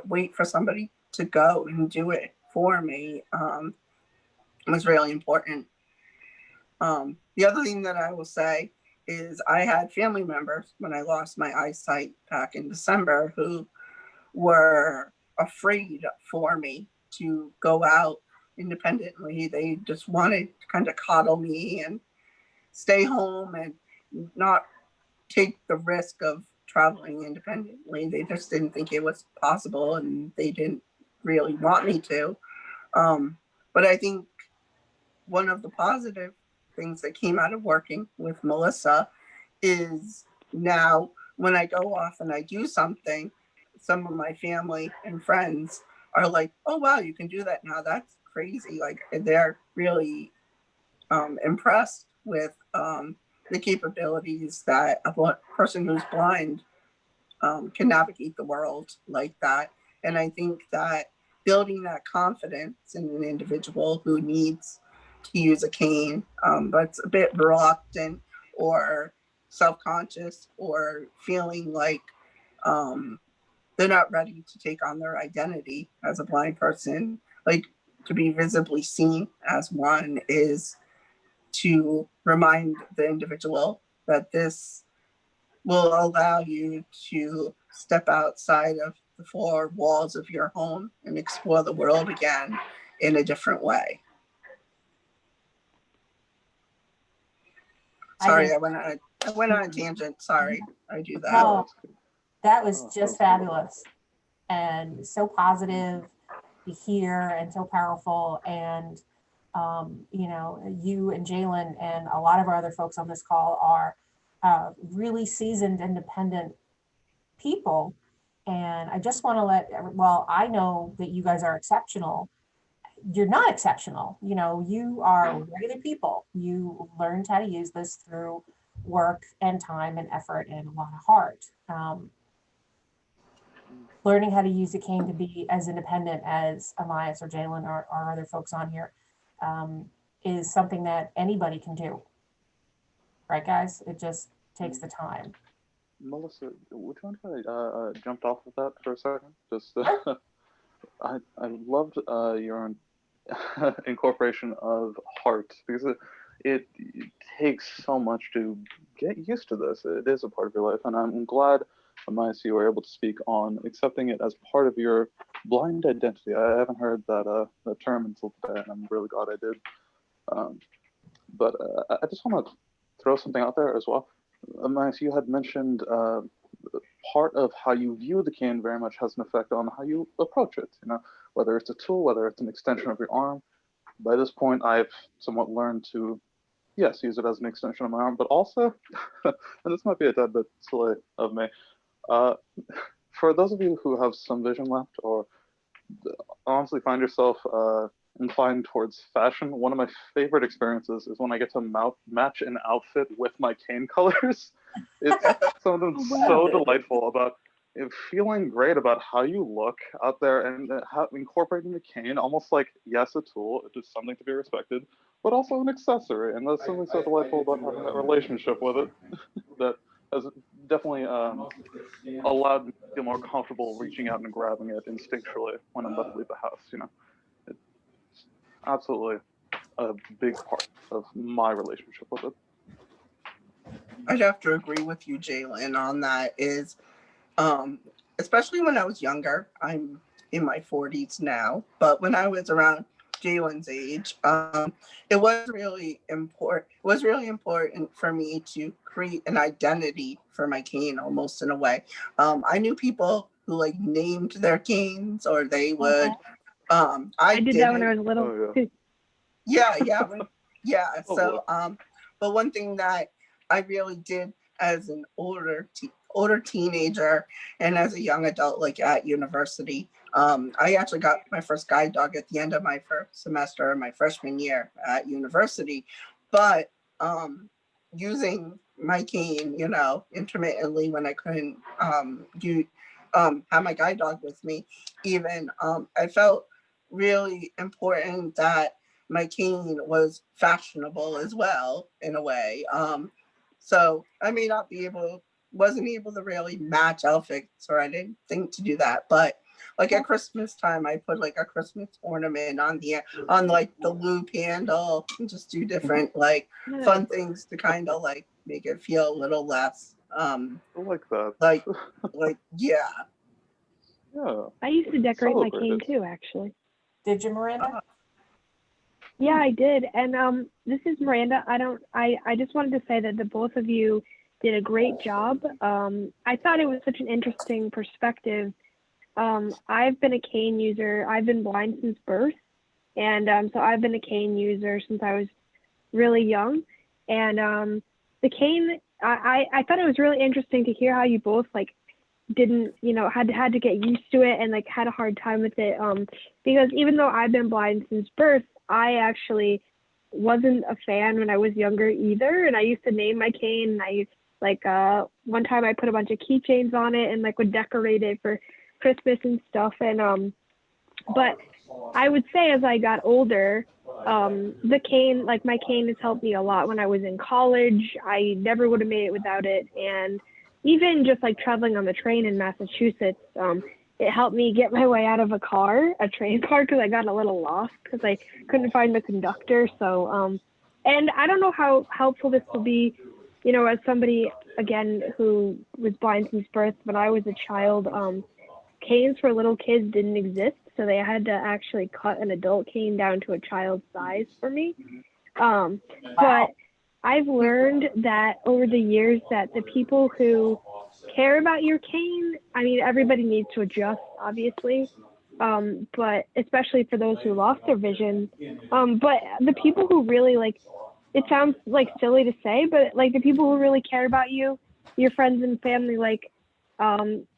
wait for somebody to go and do it for me was really important. The other thing that I will say is I had family members when I lost my eyesight back in December who were afraid for me to go out independently. They just wanted to kind of coddle me and stay home and not take the risk of traveling independently. They just didn't think it was possible and they didn't really want me to. But I think one of the positive things that came out of working with Melissa is now when I go off and I do something, some of my family and friends are like, oh, wow, you can do that now. That's crazy. Like they're really impressed with the capabilities that a person who's blind can navigate the world like that. And I think that building that confidence in an individual who needs to use a cane, but's a bit reluctant or self-conscious or feeling like they're not ready to take on their identity as a blind person, like to be visibly seen as one, is to remind the individual that this will allow you to step outside of the four walls of your home and explore the world again in a different way. Sorry, I went on a tangent. Sorry, I do that. No, that was just fabulous and so positive to hear and so powerful. And you know, you and Jalen and a lot of our other folks on this call are really seasoned, independent people. And I just want to well, I know that you guys are exceptional. You're not exceptional. You know, you are regular people. You learned how to use this through work and time and effort and a lot of heart. Learning how to use a cane to be as independent as Amias or Jalen or other folks on here is something that anybody can do. Right, guys? It just takes the time. Melissa, would you mind if I jumped off of that for a second? Just I loved your incorporation of heart because it takes so much to get used to this. It is a part of your life, and I'm glad, Amias, you were able to speak on accepting it as part of your blind identity. I haven't heard that term until today, and I'm really glad I did. But I just want to throw something out there as well. Amias, you had mentioned part of how you view the cane very much has an effect on how you approach it. You know, whether it's a tool, whether it's an extension of your arm. by this point, I've somewhat learned to, yes, use it as an extension of my arm, but also, and this might be a tad bit silly of me, uh, for those of you who have some vision left or honestly find yourself inclined towards fashion, one of my favorite experiences is when I get to match an outfit with my cane colors. It's something so delightful about feeling great about how you look out there and incorporating the cane almost like, yes, a tool, it is something to be respected, but also an accessory. And there's something so delightful about having that relationship with it that has definitely allowed me to feel more comfortable reaching out and grabbing it instinctually when I'm about to leave the house. It's absolutely a big part of my relationship with it. I'd have to agree with you, Jalen, on that. Is especially when I was younger. I'm in my 40s now, but when I was around Jalen's age, it was really important. It was really important for me to create an identity for my cane, almost in a way. I knew people who like named their canes, or they would. I did that when I was little. Oh, yeah. Yeah. Oh, So, but one thing that I really did as an older teenager and as a young adult, like at university, I actually got my first guide dog at the end of my first semester, my freshman year at university. But using my cane, intermittently when I couldn't have my guide dog with me, even I felt really important that my cane was fashionable as well in a way. So I may not wasn't able to really match outfits, or I didn't think to do that. But like at Christmas time, I put like a Christmas ornament on like the loop handle, and just do different like fun things to kind of like make it feel a little less I like that. like yeah. Yeah. I used to decorate my cane Celebrate it. too, actually. Did you, Miranda? Yeah, I did. And this is Miranda. I just wanted to say that the both of you did a great job. I thought it was such an interesting perspective. I've been a cane user. I've been blind since birth, and so I've been a cane user since I was really young. And the cane, I thought it was really interesting to hear how you both like didn't, had to get used to it and like had a hard time with it. Because even though I've been blind since birth, I actually wasn't a fan when I was younger either. And I used to name my cane. And I like one time I put a bunch of keychains on it and like would decorate it for Christmas and stuff. And but I would say as I got older, the cane, like my cane has helped me a lot when I was in college. I never would have made it without it. And even just like traveling on the train in Massachusetts, it helped me get my way out of a train car, because I got a little lost because I couldn't find the conductor. So, and I don't know how helpful this will be, as somebody, again, who was blind since birth. When I was a child, canes for little kids didn't exist. So they had to actually cut an adult cane down to a child's size for me. But I've learned that over the years that the people who care about your cane, I mean, everybody needs to adjust, obviously, but especially for those who lost their vision. But the people who really like, it sounds like silly to say, but like the people who really care about you, your friends and family, like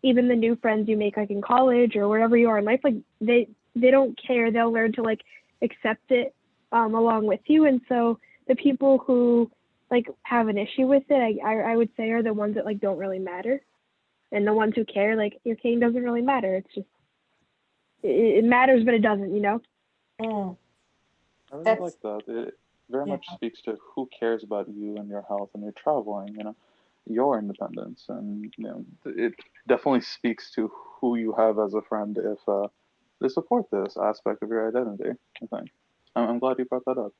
even the new friends you make like in college or wherever you are in life, like they don't care. They'll learn to like accept it along with you. And so the people who like have an issue with it, I would say are the ones that like don't really matter. And the ones who care, like your cane doesn't really matter. It's just, it matters, but it doesn't, Mm, I really that's like that. It very yeah. much speaks to who cares about you and your health and your traveling, your independence. And, it definitely speaks to who you have as a friend if they support this aspect of your identity, I think. I'm glad you brought that up.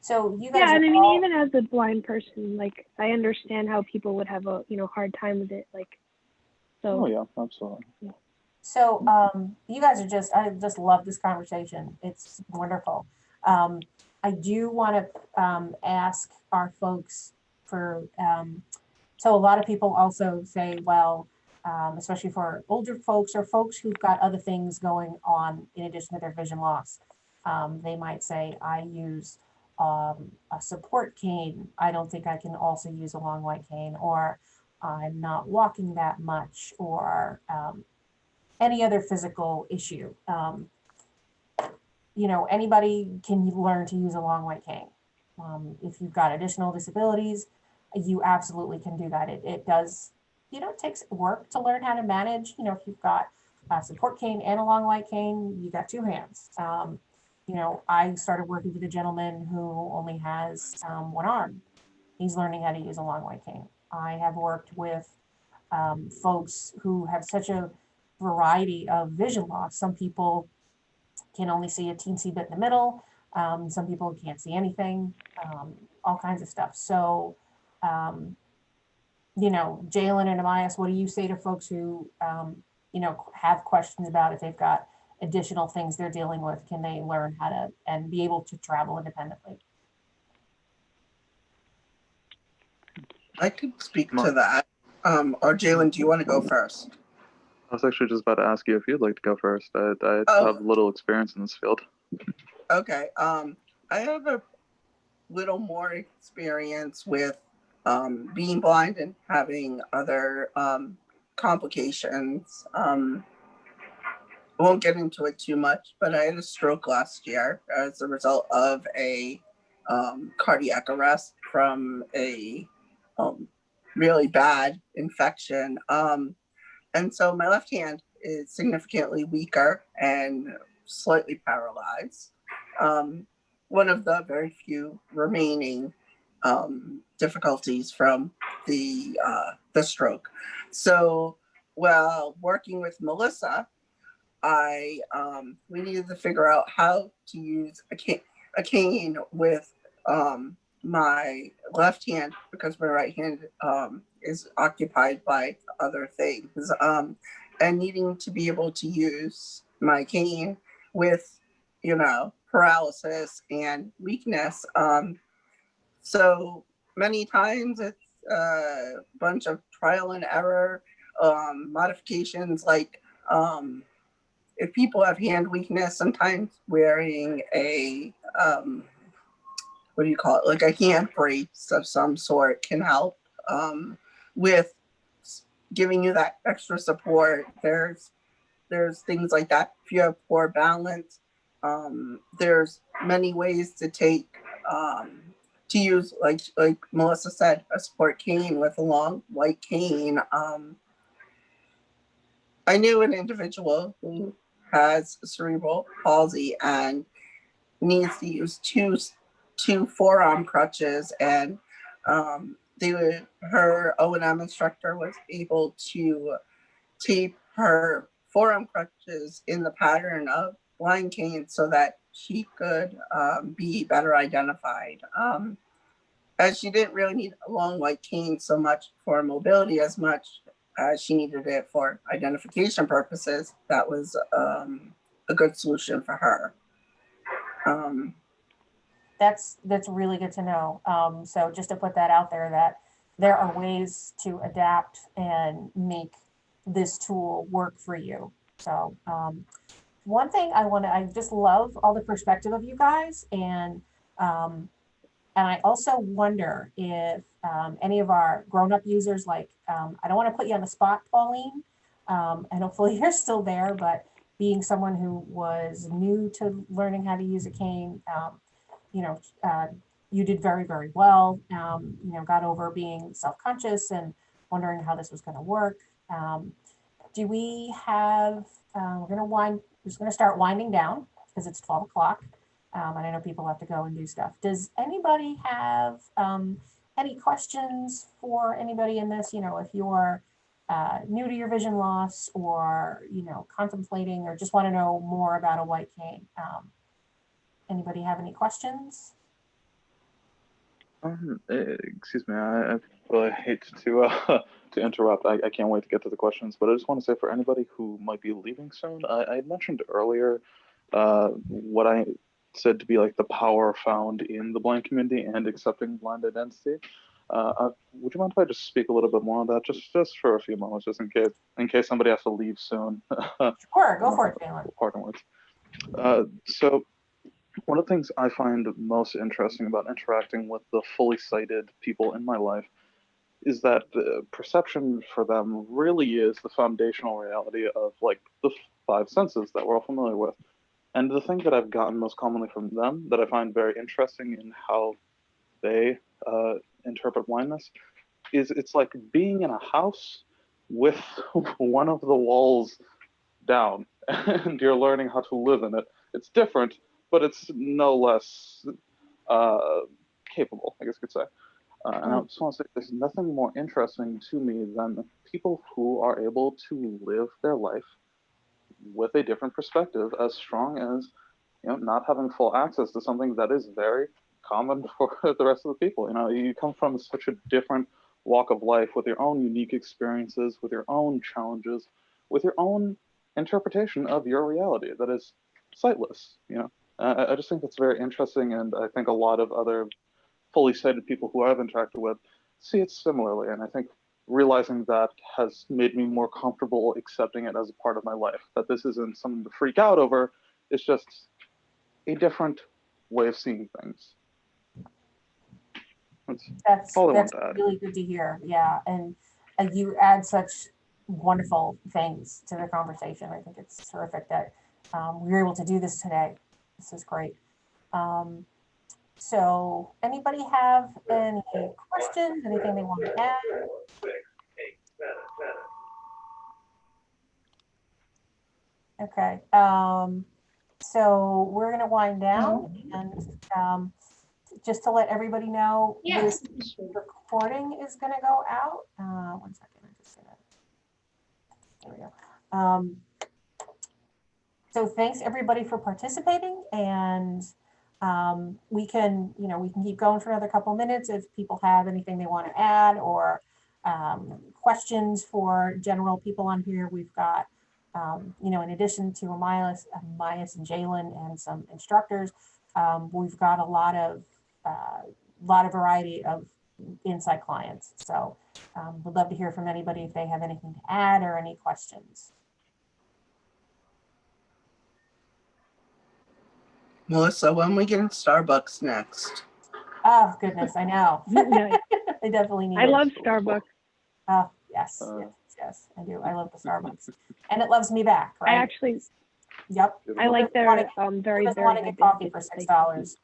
So you Yeah, guys are and I mean, all even as a blind person, like I understand how people would have a hard time with it. Like, Oh, so yeah, absolutely. so you guys are I just love this conversation. It's wonderful. I do want to ask our folks for so a lot of people also say, well, especially for older folks or folks who've got other things going on in addition to their vision loss. They might say, I use a support cane. I don't think I can also use a long white cane, or I'm not walking that much, or any other physical issue. Anybody can learn to use a long white cane. If you've got additional disabilities, you absolutely can do that. It does, it takes work to learn how to manage. If you've got a support cane and a long white cane, you got two hands. I started working with a gentleman who only has one arm. He's learning how to use a long white cane. I have worked with folks who have such a variety of vision loss. Some people can only see a teensy bit in the middle. Some people can't see anything, all kinds of stuff. So, Jalen and Amias, what do you say to folks who, have questions about if they've got additional things they're dealing with? Can they learn how to and be able to travel independently? I could speak to that. Or Jalen, do you want to go first? I was actually just about to ask you if you'd like to go first. I Oh. have little experience in this field. Okay. I have a little more experience with being blind and having other complications. I won't get into it too much, but I had a stroke last year as a result of a cardiac arrest from a really bad infection. And so my left hand is significantly weaker and slightly paralyzed. One of the very few remaining difficulties from the stroke. So while working with Melissa, we needed to figure out how to use a cane with my left hand, because my right hand is occupied by other things, and needing to be able to use my cane with paralysis and weakness. So many times it's a bunch of trial and error modifications, like if people have hand weakness, sometimes wearing a what do you call it, like a hand brace of some sort can help with giving you that extra support. There's things like that. If you have poor balance, there's many ways to take to use, like Melissa said, a sport cane with a long white cane. I knew an individual who has cerebral palsy and needs to use two forearm crutches, and her O&M instructor was able to tape her forearm crutches in the pattern of blind cane so that she could be better identified. As she didn't really need a long white cane so much for mobility as much as she needed it for identification purposes. That was a good solution for her. That's really good to know. So just to put that out there, that there are ways to adapt and make this tool work for you. So one thing I just love all the perspective of you guys, and I also wonder if any of our grown-up users, like, I don't want to put you on the spot, Pauline, and hopefully you're still there, but being someone who was new to learning how to use a cane, you did very, very well, got over being self-conscious and wondering how this was going to work. Do we have, we're just going to start winding down because it's 12 o'clock. And I know people have to go and do stuff. Does anybody have any questions for anybody in this? If you're new to your vision loss, or, contemplating or just want to know more about a white cane. Anybody have any questions? Excuse me, I really hate to interrupt. I can't wait to get to the questions, but I just want to say, for anybody who might be leaving soon, I mentioned earlier what I said to be like the power found in the blind community and accepting blind identity. Would you mind if I just speak a little bit more on that, just for a few moments, just in case somebody has to leave soon? Sure, go for it, Jalen. Parting words. So One of the things I find most interesting about interacting with the fully sighted people in my life is that the perception for them really is the foundational reality of like the five senses that we're all familiar with. And the thing that I've gotten most commonly from them that I find very interesting in how they interpret blindness is it's like being in a house with one of the walls down and you're learning how to live in it. It's different, but it's no less uh, capable, I guess you could say. And I just want to say there's nothing more interesting to me than people who are able to live their life with a different perspective, as strong as not having full access to something that is very common for the rest of the people. You come from such a different walk of life with your own unique experiences, with your own challenges, with your own interpretation of your reality that is sightless. I just think that's very interesting, and I think a lot of other fully sighted people who I've interacted with see it similarly. And I think realizing that has made me more comfortable accepting it as a part of my life, that this isn't something to freak out over. It's just a different way of seeing things. That's all I want to add. Really good to hear. Yeah, and you add such wonderful things to the conversation. I think it's terrific that we were able to do this today. This is great. So anybody have any questions, anything they want to add? Okay, so we're gonna wind down, and just to let everybody know, this recording is gonna go out. One second, I'm just gonna, there we go. So thanks everybody for participating, and we can keep going for another couple minutes if people have anything they want to add or questions for general people on here. We've got, in addition to Amias and Jalen and some instructors, we've got a lot of variety of Insight clients. So we'd love to hear from anybody if they have anything to add or any questions. Melissa, when we get in Starbucks next? Oh goodness, I know. I definitely need I love Starbucks. Oh yes, yes, I do. I love the Starbucks, and it loves me back. Right? I actually. Yep. I like their very want to get coffee for $6,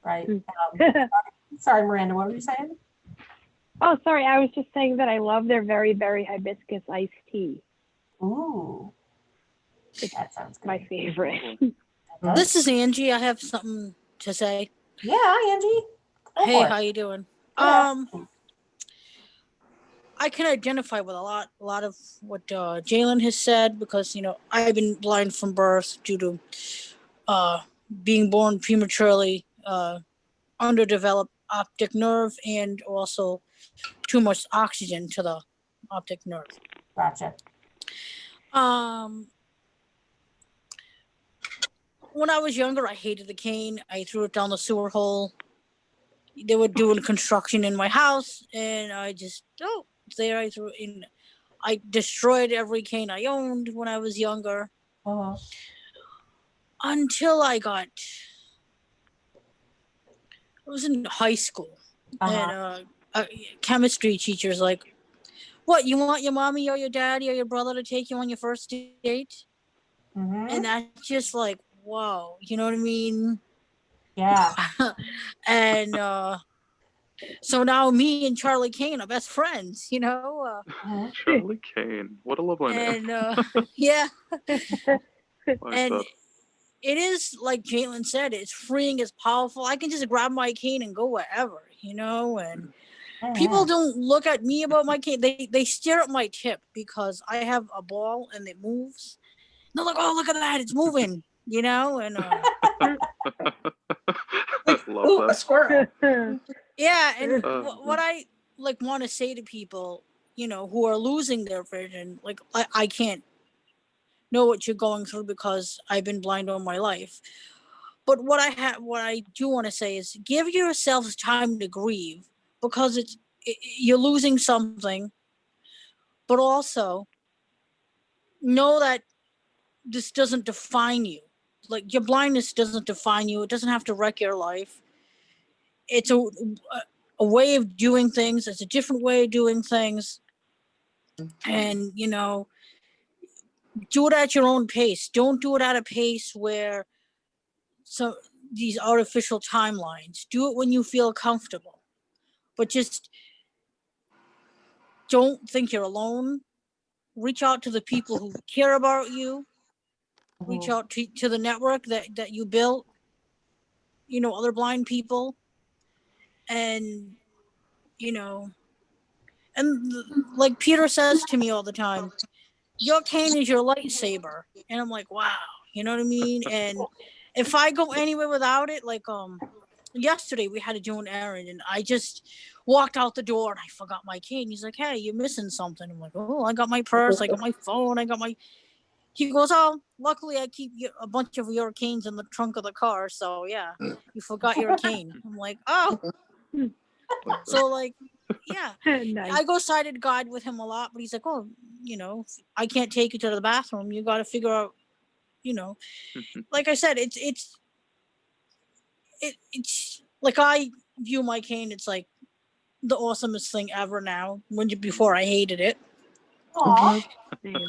right? Sorry, Miranda, what were you saying? Oh, sorry. I was just saying that I love their very, very hibiscus iced tea. Ooh, that sounds good. My favorite. This is Angie. I have something to say. Yeah, Angie. Hey, how you doing? I can identify with a lot of what Jalen has said because I've been blind from birth due to being born prematurely, underdeveloped optic nerve, and also too much oxygen to the optic nerve. Gotcha. When I was younger, I hated the cane. I threw it down the sewer hole. They were doing construction in my house, and I just there I threw it in. I destroyed every cane I owned when I was younger. Until I was in high school, and a chemistry teacher's like, "What, you want your mommy or your daddy or your brother to take you on your first date?" And that's just like, whoa, you know what I mean? Yeah. And so now me and Charlie Kane are best friends, Charlie Kane, what a lovely name. And yeah. And it is like Jalen said, it's freeing, it's powerful. I can just grab my cane and go wherever, and people don't look at me about my cane. They stare at my tip because I have a ball and it moves. And they're like, oh, look at that, it's moving, and Ooh, a squirrel. Yeah, and what I want to say to people, who are losing their vision, like I can't know what you're going through because I've been blind all my life. But what I do want to say is give yourself time to grieve because you're losing something, but also know that this doesn't define you. like your blindness doesn't define you. It doesn't have to wreck your life. It's a way of doing things. It's a different way of doing things. And, you know, do it at your own pace. Don't do it at a pace where these artificial timelines. Do it when you feel comfortable. But just don't think you're alone. Reach out to the people who care about you. Reach out to the network that you built, you know, other blind people. And, you know, and like Peter says to me all the time, your cane is your lightsaber. And I'm like, wow, you know what I mean? And if I go anywhere without it, like yesterday we had to do an errand and I just walked out the door and I forgot my cane. He's like, hey, you're missing something. I'm like, oh, I got my purse, I got my phone, I got my. He goes, oh, luckily I keep a bunch of your canes in the trunk of the car. So yeah, you forgot your cane. I'm like, oh. So like, yeah, Nice. I go sighted guide with him a lot, but he's like, oh, you know, I can't take you to the bathroom. You got to figure out, you know, like I said, it's like I view my cane. It's like the awesomest thing ever now. Before I hated it. Aw.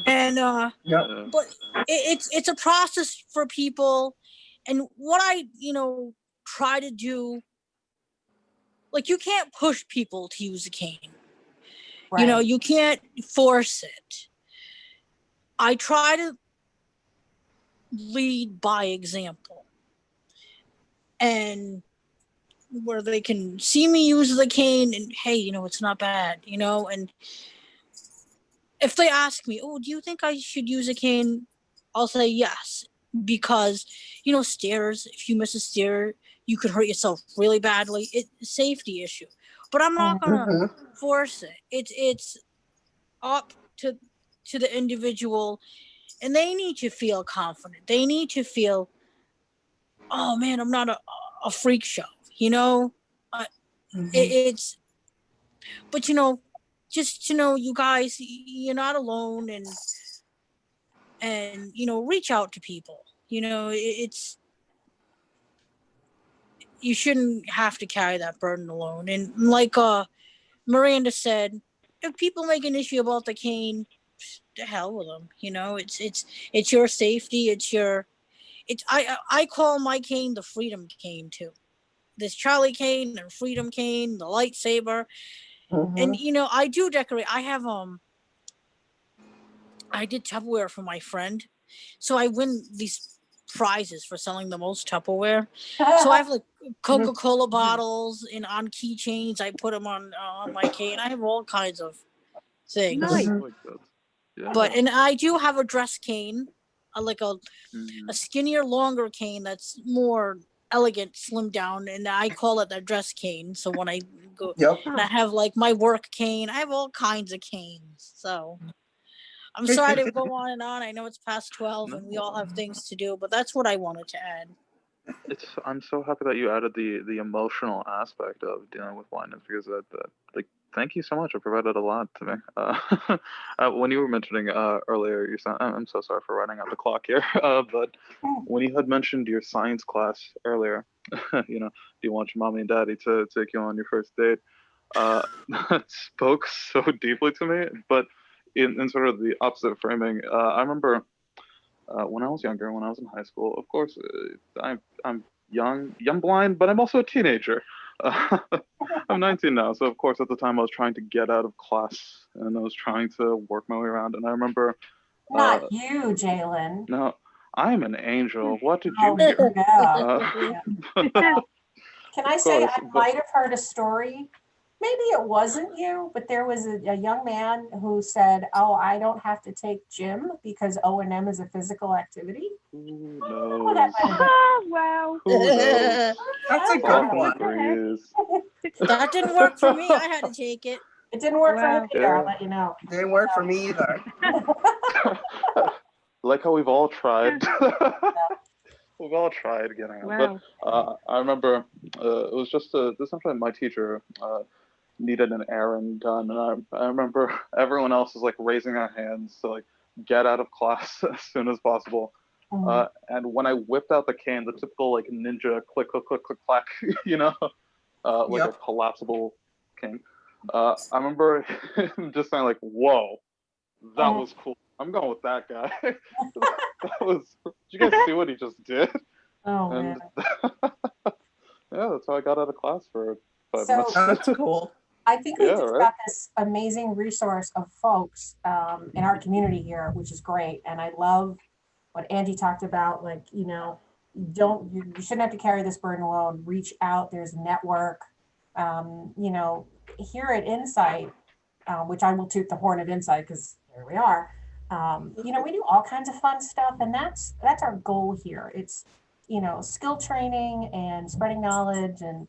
And Yep. but it's a process for people, and what I try to do, like you can't push people to use a cane. Right. You know, you can't force it. I try to lead by example, and where they can see me use the cane and hey, you know, it's not bad, you know. And if they ask me, oh, do you think I should use a cane? I'll say yes, because, you know, stairs, if you miss a stair, you could hurt yourself really badly. It's a safety issue. But I'm not going to force it. It's up to the individual, and they need to feel confident. They need to feel, oh man, I'm not a freak show, you know? It's, but you know, just to know, you guys, you're not alone, and you know, reach out to people. You know, it's, you shouldn't have to carry that burden alone. And like Miranda said, if people make an issue about the cane, to hell with them. You know, it's your safety. I call my cane the freedom cane too. This Charlie cane and freedom cane, the lightsaber. And you know, I do decorate. I did Tupperware for my friend, so I win these prizes for selling the most Tupperware. So I have like Coca-Cola bottles and on keychains. I put them on my cane. I have all kinds of things. Nice. Like that. Yeah. But and I do have a dress cane, like a skinnier, longer cane that's more elegant, slimmed down, and I call it the dress cane. So when I go, Yep. and I have like my work cane. I have all kinds of canes. So I'm sorry to go on and on. I know it's past 12 and we all have things to do, but that's what I wanted to add. I'm so happy that you added the emotional aspect of dealing with blindness, because that like, thank you so much. It provided a lot to me. When you were mentioning earlier, I'm so sorry for running out the clock here, but when you had mentioned your science class earlier, you know, do you want your mommy and daddy to take you on your first date? That spoke so deeply to me, but in sort of the opposite framing, I remember when I was younger, when I was in high school. Of course, I'm young blind, but I'm also a teenager. I'm 19 now, so of course at the time I was trying to get out of class and I was trying to work my way around. And I remember, Not you, Jalen. no, I am an angel. What did you Oh, hear? yeah. Can I say course, I might have heard a story? Maybe it wasn't you, but there was a young man who said, "Oh, I don't have to take gym because O&M is a physical activity." Who Oh, that knows? might have been. Oh, wow. Who knows? That's a Far good from one. breeze. That didn't work for me. I had to take it. It didn't work for Wow. him either. I'll let you know. Didn't work for me either. Like how we've all tried. We've all tried getting out. Wow. But I remember it was just essentially my teacher needed an errand done, and I remember everyone else was like raising their hands to like get out of class as soon as possible. And when I whipped out the cane, the typical like ninja click, click, click, click, clack, you know, like a collapsible cane. I remember him just saying like, "Whoa, that was cool. I'm going with that guy." That was. Did you guys see what he just did? Oh And man. yeah, that's how I got out of class for 5 So minutes. That's cool. I think we Yeah, just right. got this amazing resource of folks in our community here, which is great. And I love what Angie talked about. Like, you know, you shouldn't have to carry this burden alone. Reach out. There's a network. You know, here at Insight, which I will toot the horn at Insight because here we are. You know, we do all kinds of fun stuff, and that's our goal here. It's, you know, skill training and spreading knowledge, and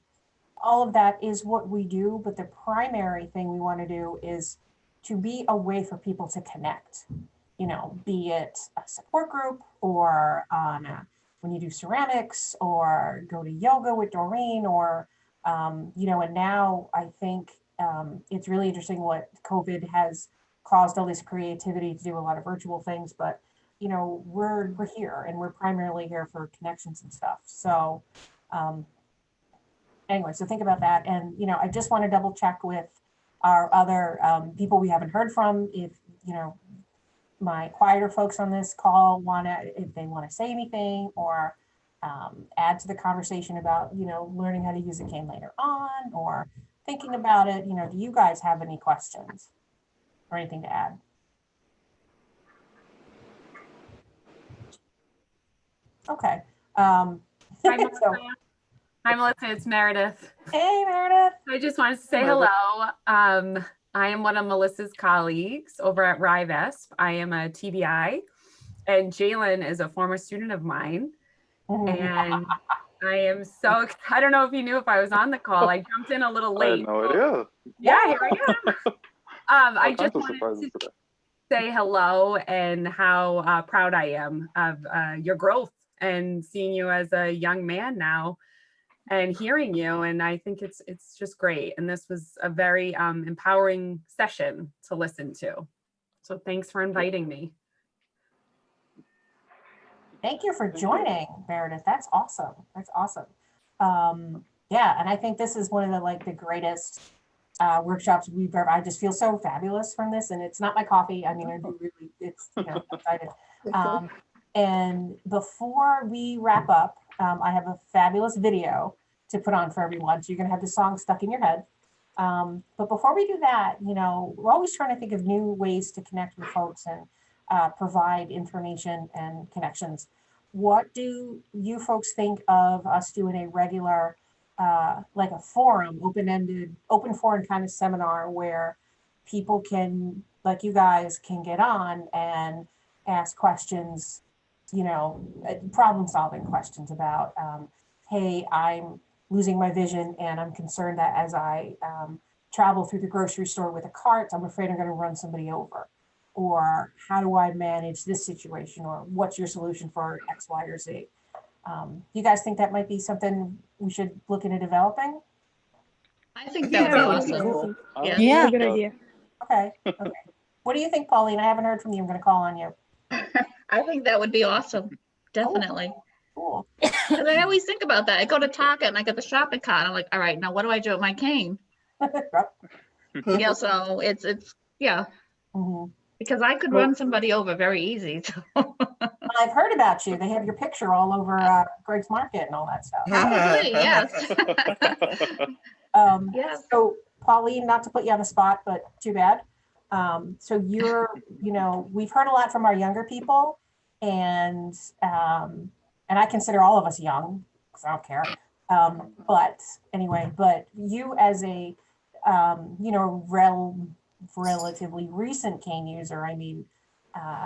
all of that is what we do. But the primary thing we want to do is to be a way for people to connect. You know, be it a support group or when you do ceramics or go to yoga with Doreen or you know, and now I think it's really interesting what COVID has caused all this creativity to do a lot of virtual things, but you know, we're here and we're primarily here for connections and stuff. So anyway, so think about that. And you know, I just want to double check with our other people we haven't heard from. If you know, my quieter folks on this call if they want to say anything or add to the conversation about, you know, learning how to use a cane later on or thinking about it, you know, do you guys have any questions or anything to add? Okay. Hi, Melissa. So, Hi, Melissa. It's Meredith. hey, Meredith. I just wanted to say hello. I am one of Melissa's colleagues over at RIVESP. I am a TBI, and Jalen is a former student of mine. And I am so excited. I don't know if you knew if I was on the call. I jumped in a little late. I had no idea. Yeah, here I am. I just Kinds of wanted to surprises say hello and how proud I am of your growth and seeing you as a young man now and hearing you. And I think it's just great. And this was a very empowering session to listen to. So thanks for inviting me. Thank you for joining, Meredith. That's awesome. That's awesome. Yeah, and I think this is one of the greatest workshops we've ever. I just feel so fabulous from this, and it's not my coffee. I mean, I do really. It's, you know, excited. And before we wrap up, I have a fabulous video to put on for everyone. So you're gonna have the song stuck in your head. But before we do that, you know, we're always trying to think of new ways to connect with folks and provide information and connections. What do you folks think of us doing a regular, like a forum, open-ended, open forum kind of seminar where people can, like you guys, can get on and ask questions, you know, problem-solving questions about, hey, I'm losing my vision and I'm concerned that as I travel through the grocery store with a cart, I'm afraid I'm going to run somebody over. Or how do I manage this situation? Or what's your solution for X, Y, or Z? You guys think that might be something we should look into developing? I think that would be awesome. Cool. Yeah. Good idea. Okay. Okay. What do you think, Pauline? I haven't heard from you. I'm going to call on you. I think that would be awesome. Definitely. Cool. Because I always think about that. I go to Target and I get the shopping cart. I'm like, all right, now what do I do with my cane? Yeah, so it's yeah. Mm-hmm. Because I could run somebody over very easy. So. I've heard about you. They have your picture all over Greg's Market and all that stuff. Probably, yes. Yes. So, Pauline, not to put you on the spot, but too bad. So you're, you know, we've heard a lot from our younger people, and I consider all of us young because I don't care. But anyway, but you as a, you know, relatively recent cane user, I mean,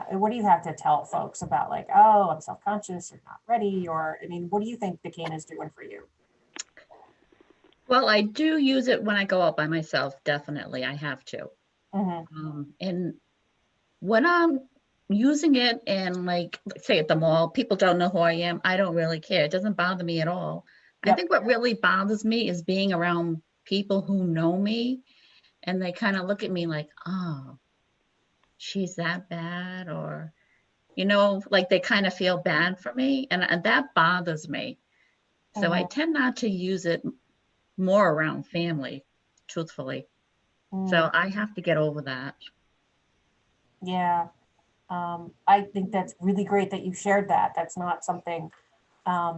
what do you have to tell folks about, like, oh, I'm self-conscious or not ready, or, I mean, what do you think the cane is doing for you? Well, I do use it when I go out by myself. Definitely, I have to. And when I'm using it and, like, say at the mall, people don't know who I am. I don't really care. It doesn't bother me at all. Yep. I think what really bothers me is being around people who know me and they kind of look at me like, oh, she's that bad, or you know, like they kind of feel bad for me, and that bothers me. So I tend not to use it more around family, truthfully. So I have to get over that. Yeah. I think that's really great that you shared that. That's not something, I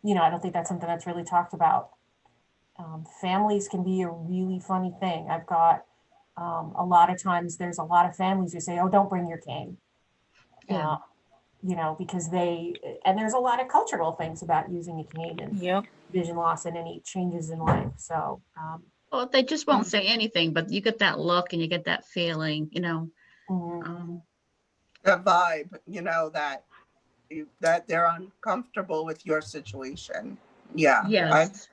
don't think that's something that's really talked about. Families can be a really funny thing. I've got a lot of times there's a lot of families who say, oh, don't bring your cane. Yeah. Because and there's a lot of cultural things about using a cane and vision loss and any changes in life. So, well, they just won't say anything, but you get that look and you get that feeling, that vibe, that they're uncomfortable with your situation. Yeah. Yes.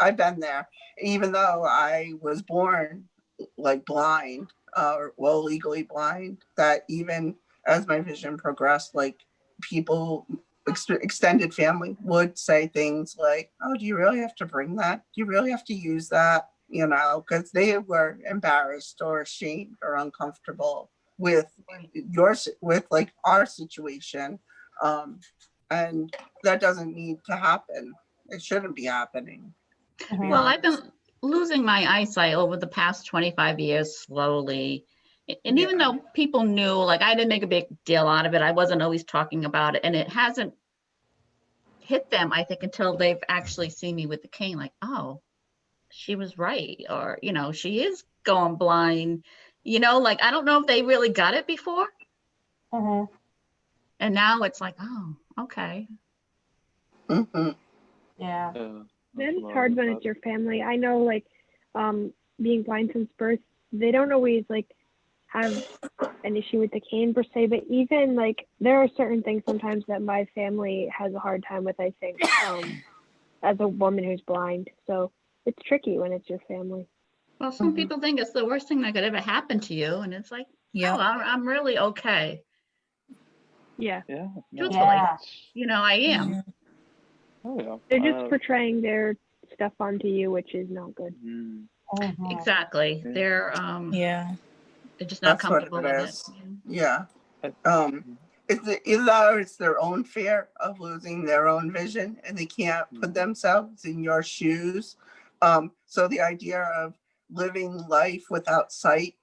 I've been there, even though I was born like blind, legally blind, that even as my vision progressed, like people, extended family would say things like, oh, do you really have to bring that? Do you really have to use that? Because they were embarrassed or ashamed or uncomfortable with like our situation. And that doesn't need to happen. It shouldn't be happening. Well, I've been losing my eyesight over the past 25 years slowly. And even though people knew, like I didn't make a big deal out of it, I wasn't always talking about it. And it hasn't hit them, I think, until they've actually seen me with the cane, like, oh, she was right. Or, she is going blind. Like, I don't know if they really got it before. And now it's like, oh, okay. Yeah. Then it's hard when it's your family. I know, like, being blind since birth, they don't always like have an issue with the cane per se, but even like there are certain things sometimes that my family has a hard time with, I think, as a woman who's blind. So it's tricky when it's your family. Well, some people think it's the worst thing that could ever happen to you, and it's like, no, I'm really okay. Yeah. Yeah. Truthfully, I am. Oh yeah. They're just portraying their stuff onto you, which is not good. Exactly. They're just not comfortable with it. Yeah. It's their own fear of losing their own vision, and they can't put themselves in your shoes. So the idea of living life without sight,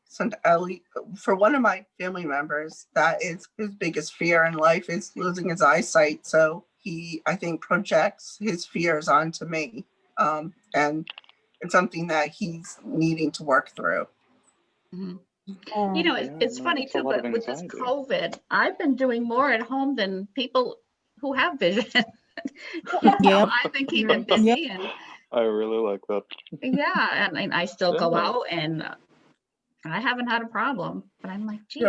for one of my family members, that is his biggest fear in life, is losing his eyesight. So he, I think, projects his fears onto me, and it's something that he's needing to work through. It's funny too, but with this COVID, I've been doing more at home than people who have vision. I've been keeping busy, and I really like that. Yeah, and I still go out, and I haven't had a problem. But I'm like, gee,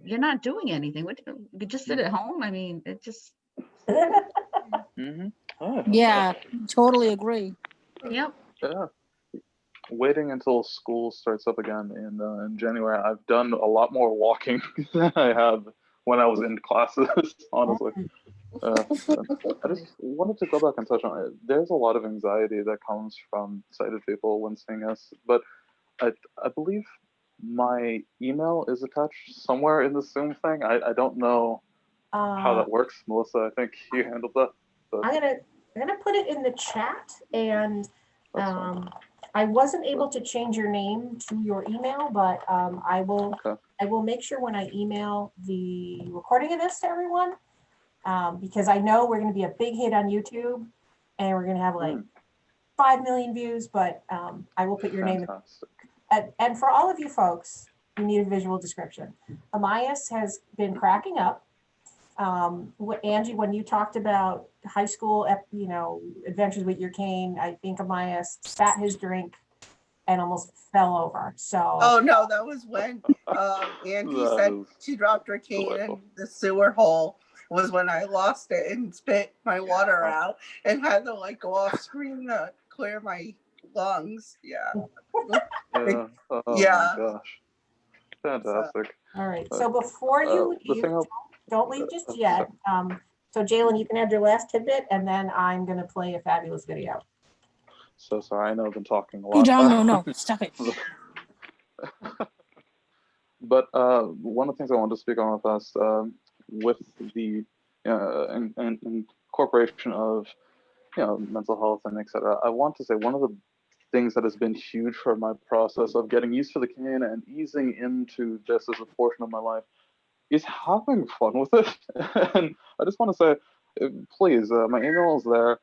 you're not doing anything. You just sit at home. I mean, it just. Totally agree. Yep. Yeah. Waiting until school starts up again in January, I've done a lot more walking than I have when I was in classes, honestly. I just wanted to go back and touch on it. There's a lot of anxiety that comes from sighted people when seeing us, but I believe my email is attached somewhere in the Zoom thing. I don't know how that works. Melissa, I think you handled that. But I'm gonna put it in the chat, and I wasn't able to change your name to your email, but I will make sure when I email the recording of this to everyone, because I know we're going to be a big hit on YouTube, and we're going to have like 5 million views. But I will put your name. And for all of you folks who need a visual description, Amias has been cracking up. Angie, when you talked about high school, adventures with your cane, I think Amias spat his drink and almost fell over. So. Oh no, that was when Angie said she dropped her cane in the sewer hole. Was when I lost it and spit my water out and had to like go off screen to clear my lungs. Yeah. Oh my gosh. Fantastic. All right. So before you leave, don't leave just yet. So Jalen, you can add your last tidbit, and then I'm going to play a fabulous video. So sorry, I know I've been talking a lot. No, stop it. But one of the things I wanted to speak on fast, with the incorporation of mental health and etc. I want to say one of the things that has been huge for my process of getting used to the cane and easing into this as a portion of my life is having fun with it. And I just want to say, please, my email is there.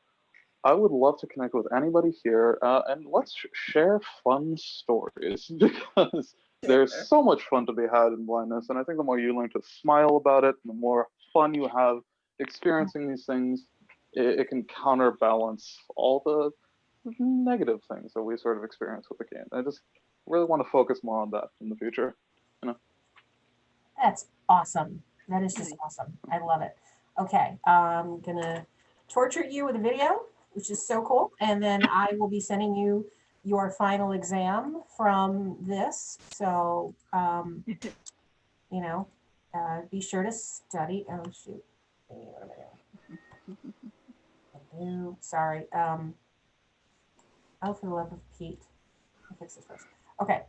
I would love to connect with anybody here, and let's share fun stories because there's so much fun to be had in blindness. And I think the more you learn to smile about it, the more fun you have experiencing these things, it can counterbalance all the negative things that we sort of experience with the cane. I just really want to focus more on that in the future. That's awesome. That is just awesome. I love it. Okay, I'm gonna torture you with a video, which is so cool. And then I will be sending you your final exam from this. So, be sure to study. Oh, shoot. What am I doing? Sorry. Oh, for the love of Pete. I'll fix this first. Okay.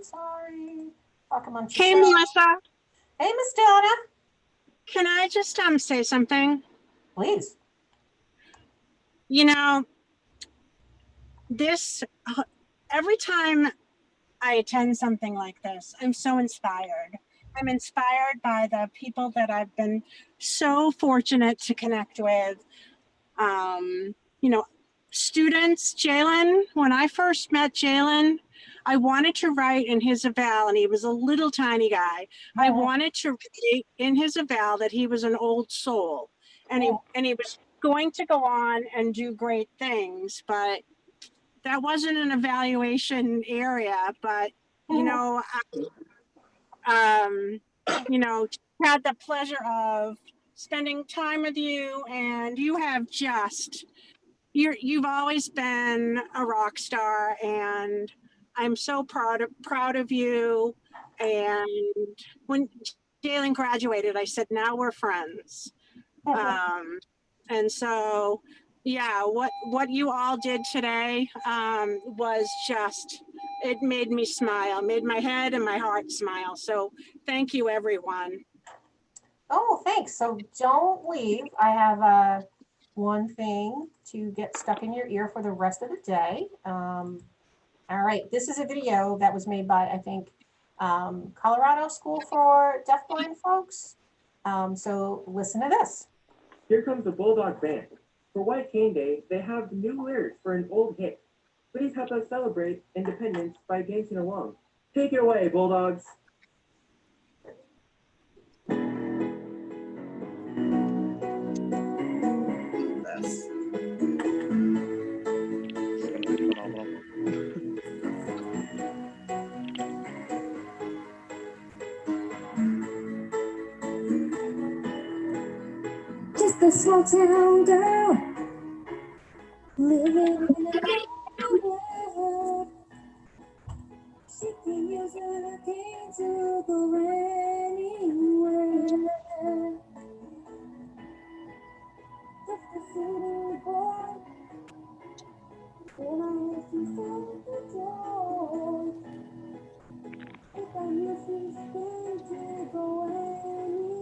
Sorry. Hey, Melissa. Hey, Miss Donna. Can I just say something? Please. This every time I attend something like this, I'm so inspired. I'm inspired by the people that I've been so fortunate to connect with. Students, Jalen, when I first met Jalen, I wanted to write in his eval, and he was a little tiny guy. I wanted to write in his eval that he was an old soul, and he was going to go on and do great things, but that wasn't an evaluation area. But had the pleasure of spending time with you, and you have you've always been a rock star, and I'm so proud of you. And when Jalen graduated, I said, now we're friends. And so, yeah, what you all did today was just, it made me smile, made my head and my heart smile. So thank you, everyone. Oh, thanks. So don't leave. I have one thing to get stuck in your ear for the rest of the day. All right, this is a video that was made by, I think, Colorado School for Deafblind folks. So listen to this. Here comes the Bulldog Band. For White Cane Day, they have new lyrics for an old hit. Please help us celebrate independence by dancing along. Take it away, Bulldogs. This. Just a small town girl living in a world. She can use her cane to go anywhere. Just a city boy, and I have to solve the door. If I use his cane to go anywhere.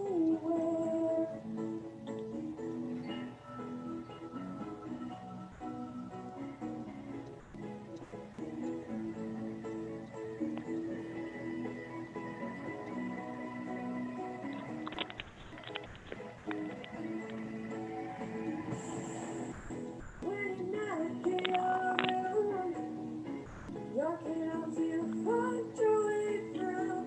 Your cane helps you find your way through.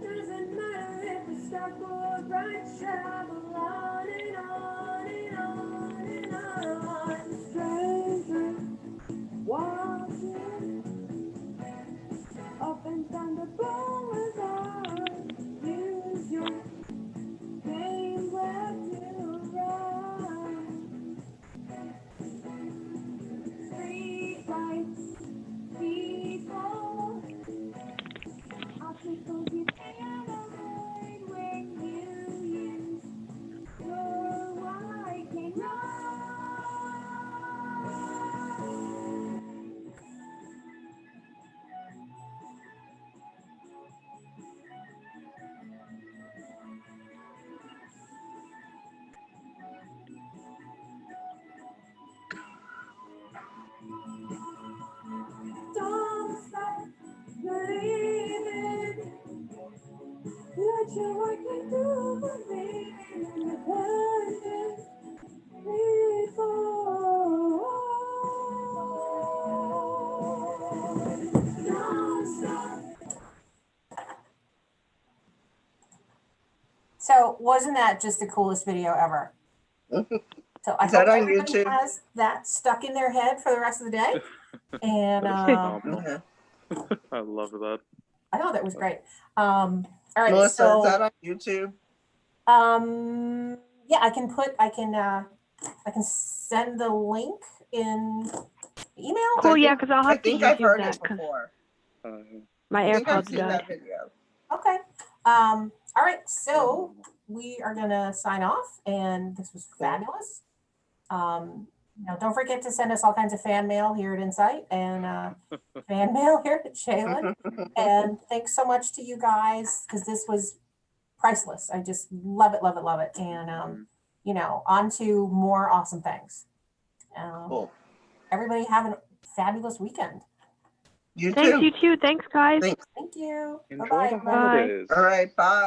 Doesn't matter if you stop or right, travel on and on and on and on. Stranger, walking up and down the boulevard. Use your cane where to run. Street lights, people, obstacles you can't avoid when you use you what you do for me, and the pleasure before. Non-stop. So wasn't that just the coolest video ever? So I Is that hope on everybody YouTube? has that stuck in their head for the rest of the day. And That is phenomenal. Yeah. I love that. I thought that was great. All right, Melissa, so is that on YouTube? yeah, I can send the link in email. Cool, yeah, because I'll I have to think I've YouTube heard that it 'cause before. my I think I've AirPods seen died. that video. Okay. All right, so we are gonna sign off, and this was fabulous. Don't forget to send us all kinds of fan mail here at Insight and fan mail here at Jalen. And thanks so much to you guys, because this was priceless. I just love it, love it, love it. And on to more awesome things. Cool. Everybody have a fabulous weekend. You Thanks, too. you too. Thanks, guys. Thanks. Thank you. Enjoy Bye-bye, the everybody. holidays. All right. Bye.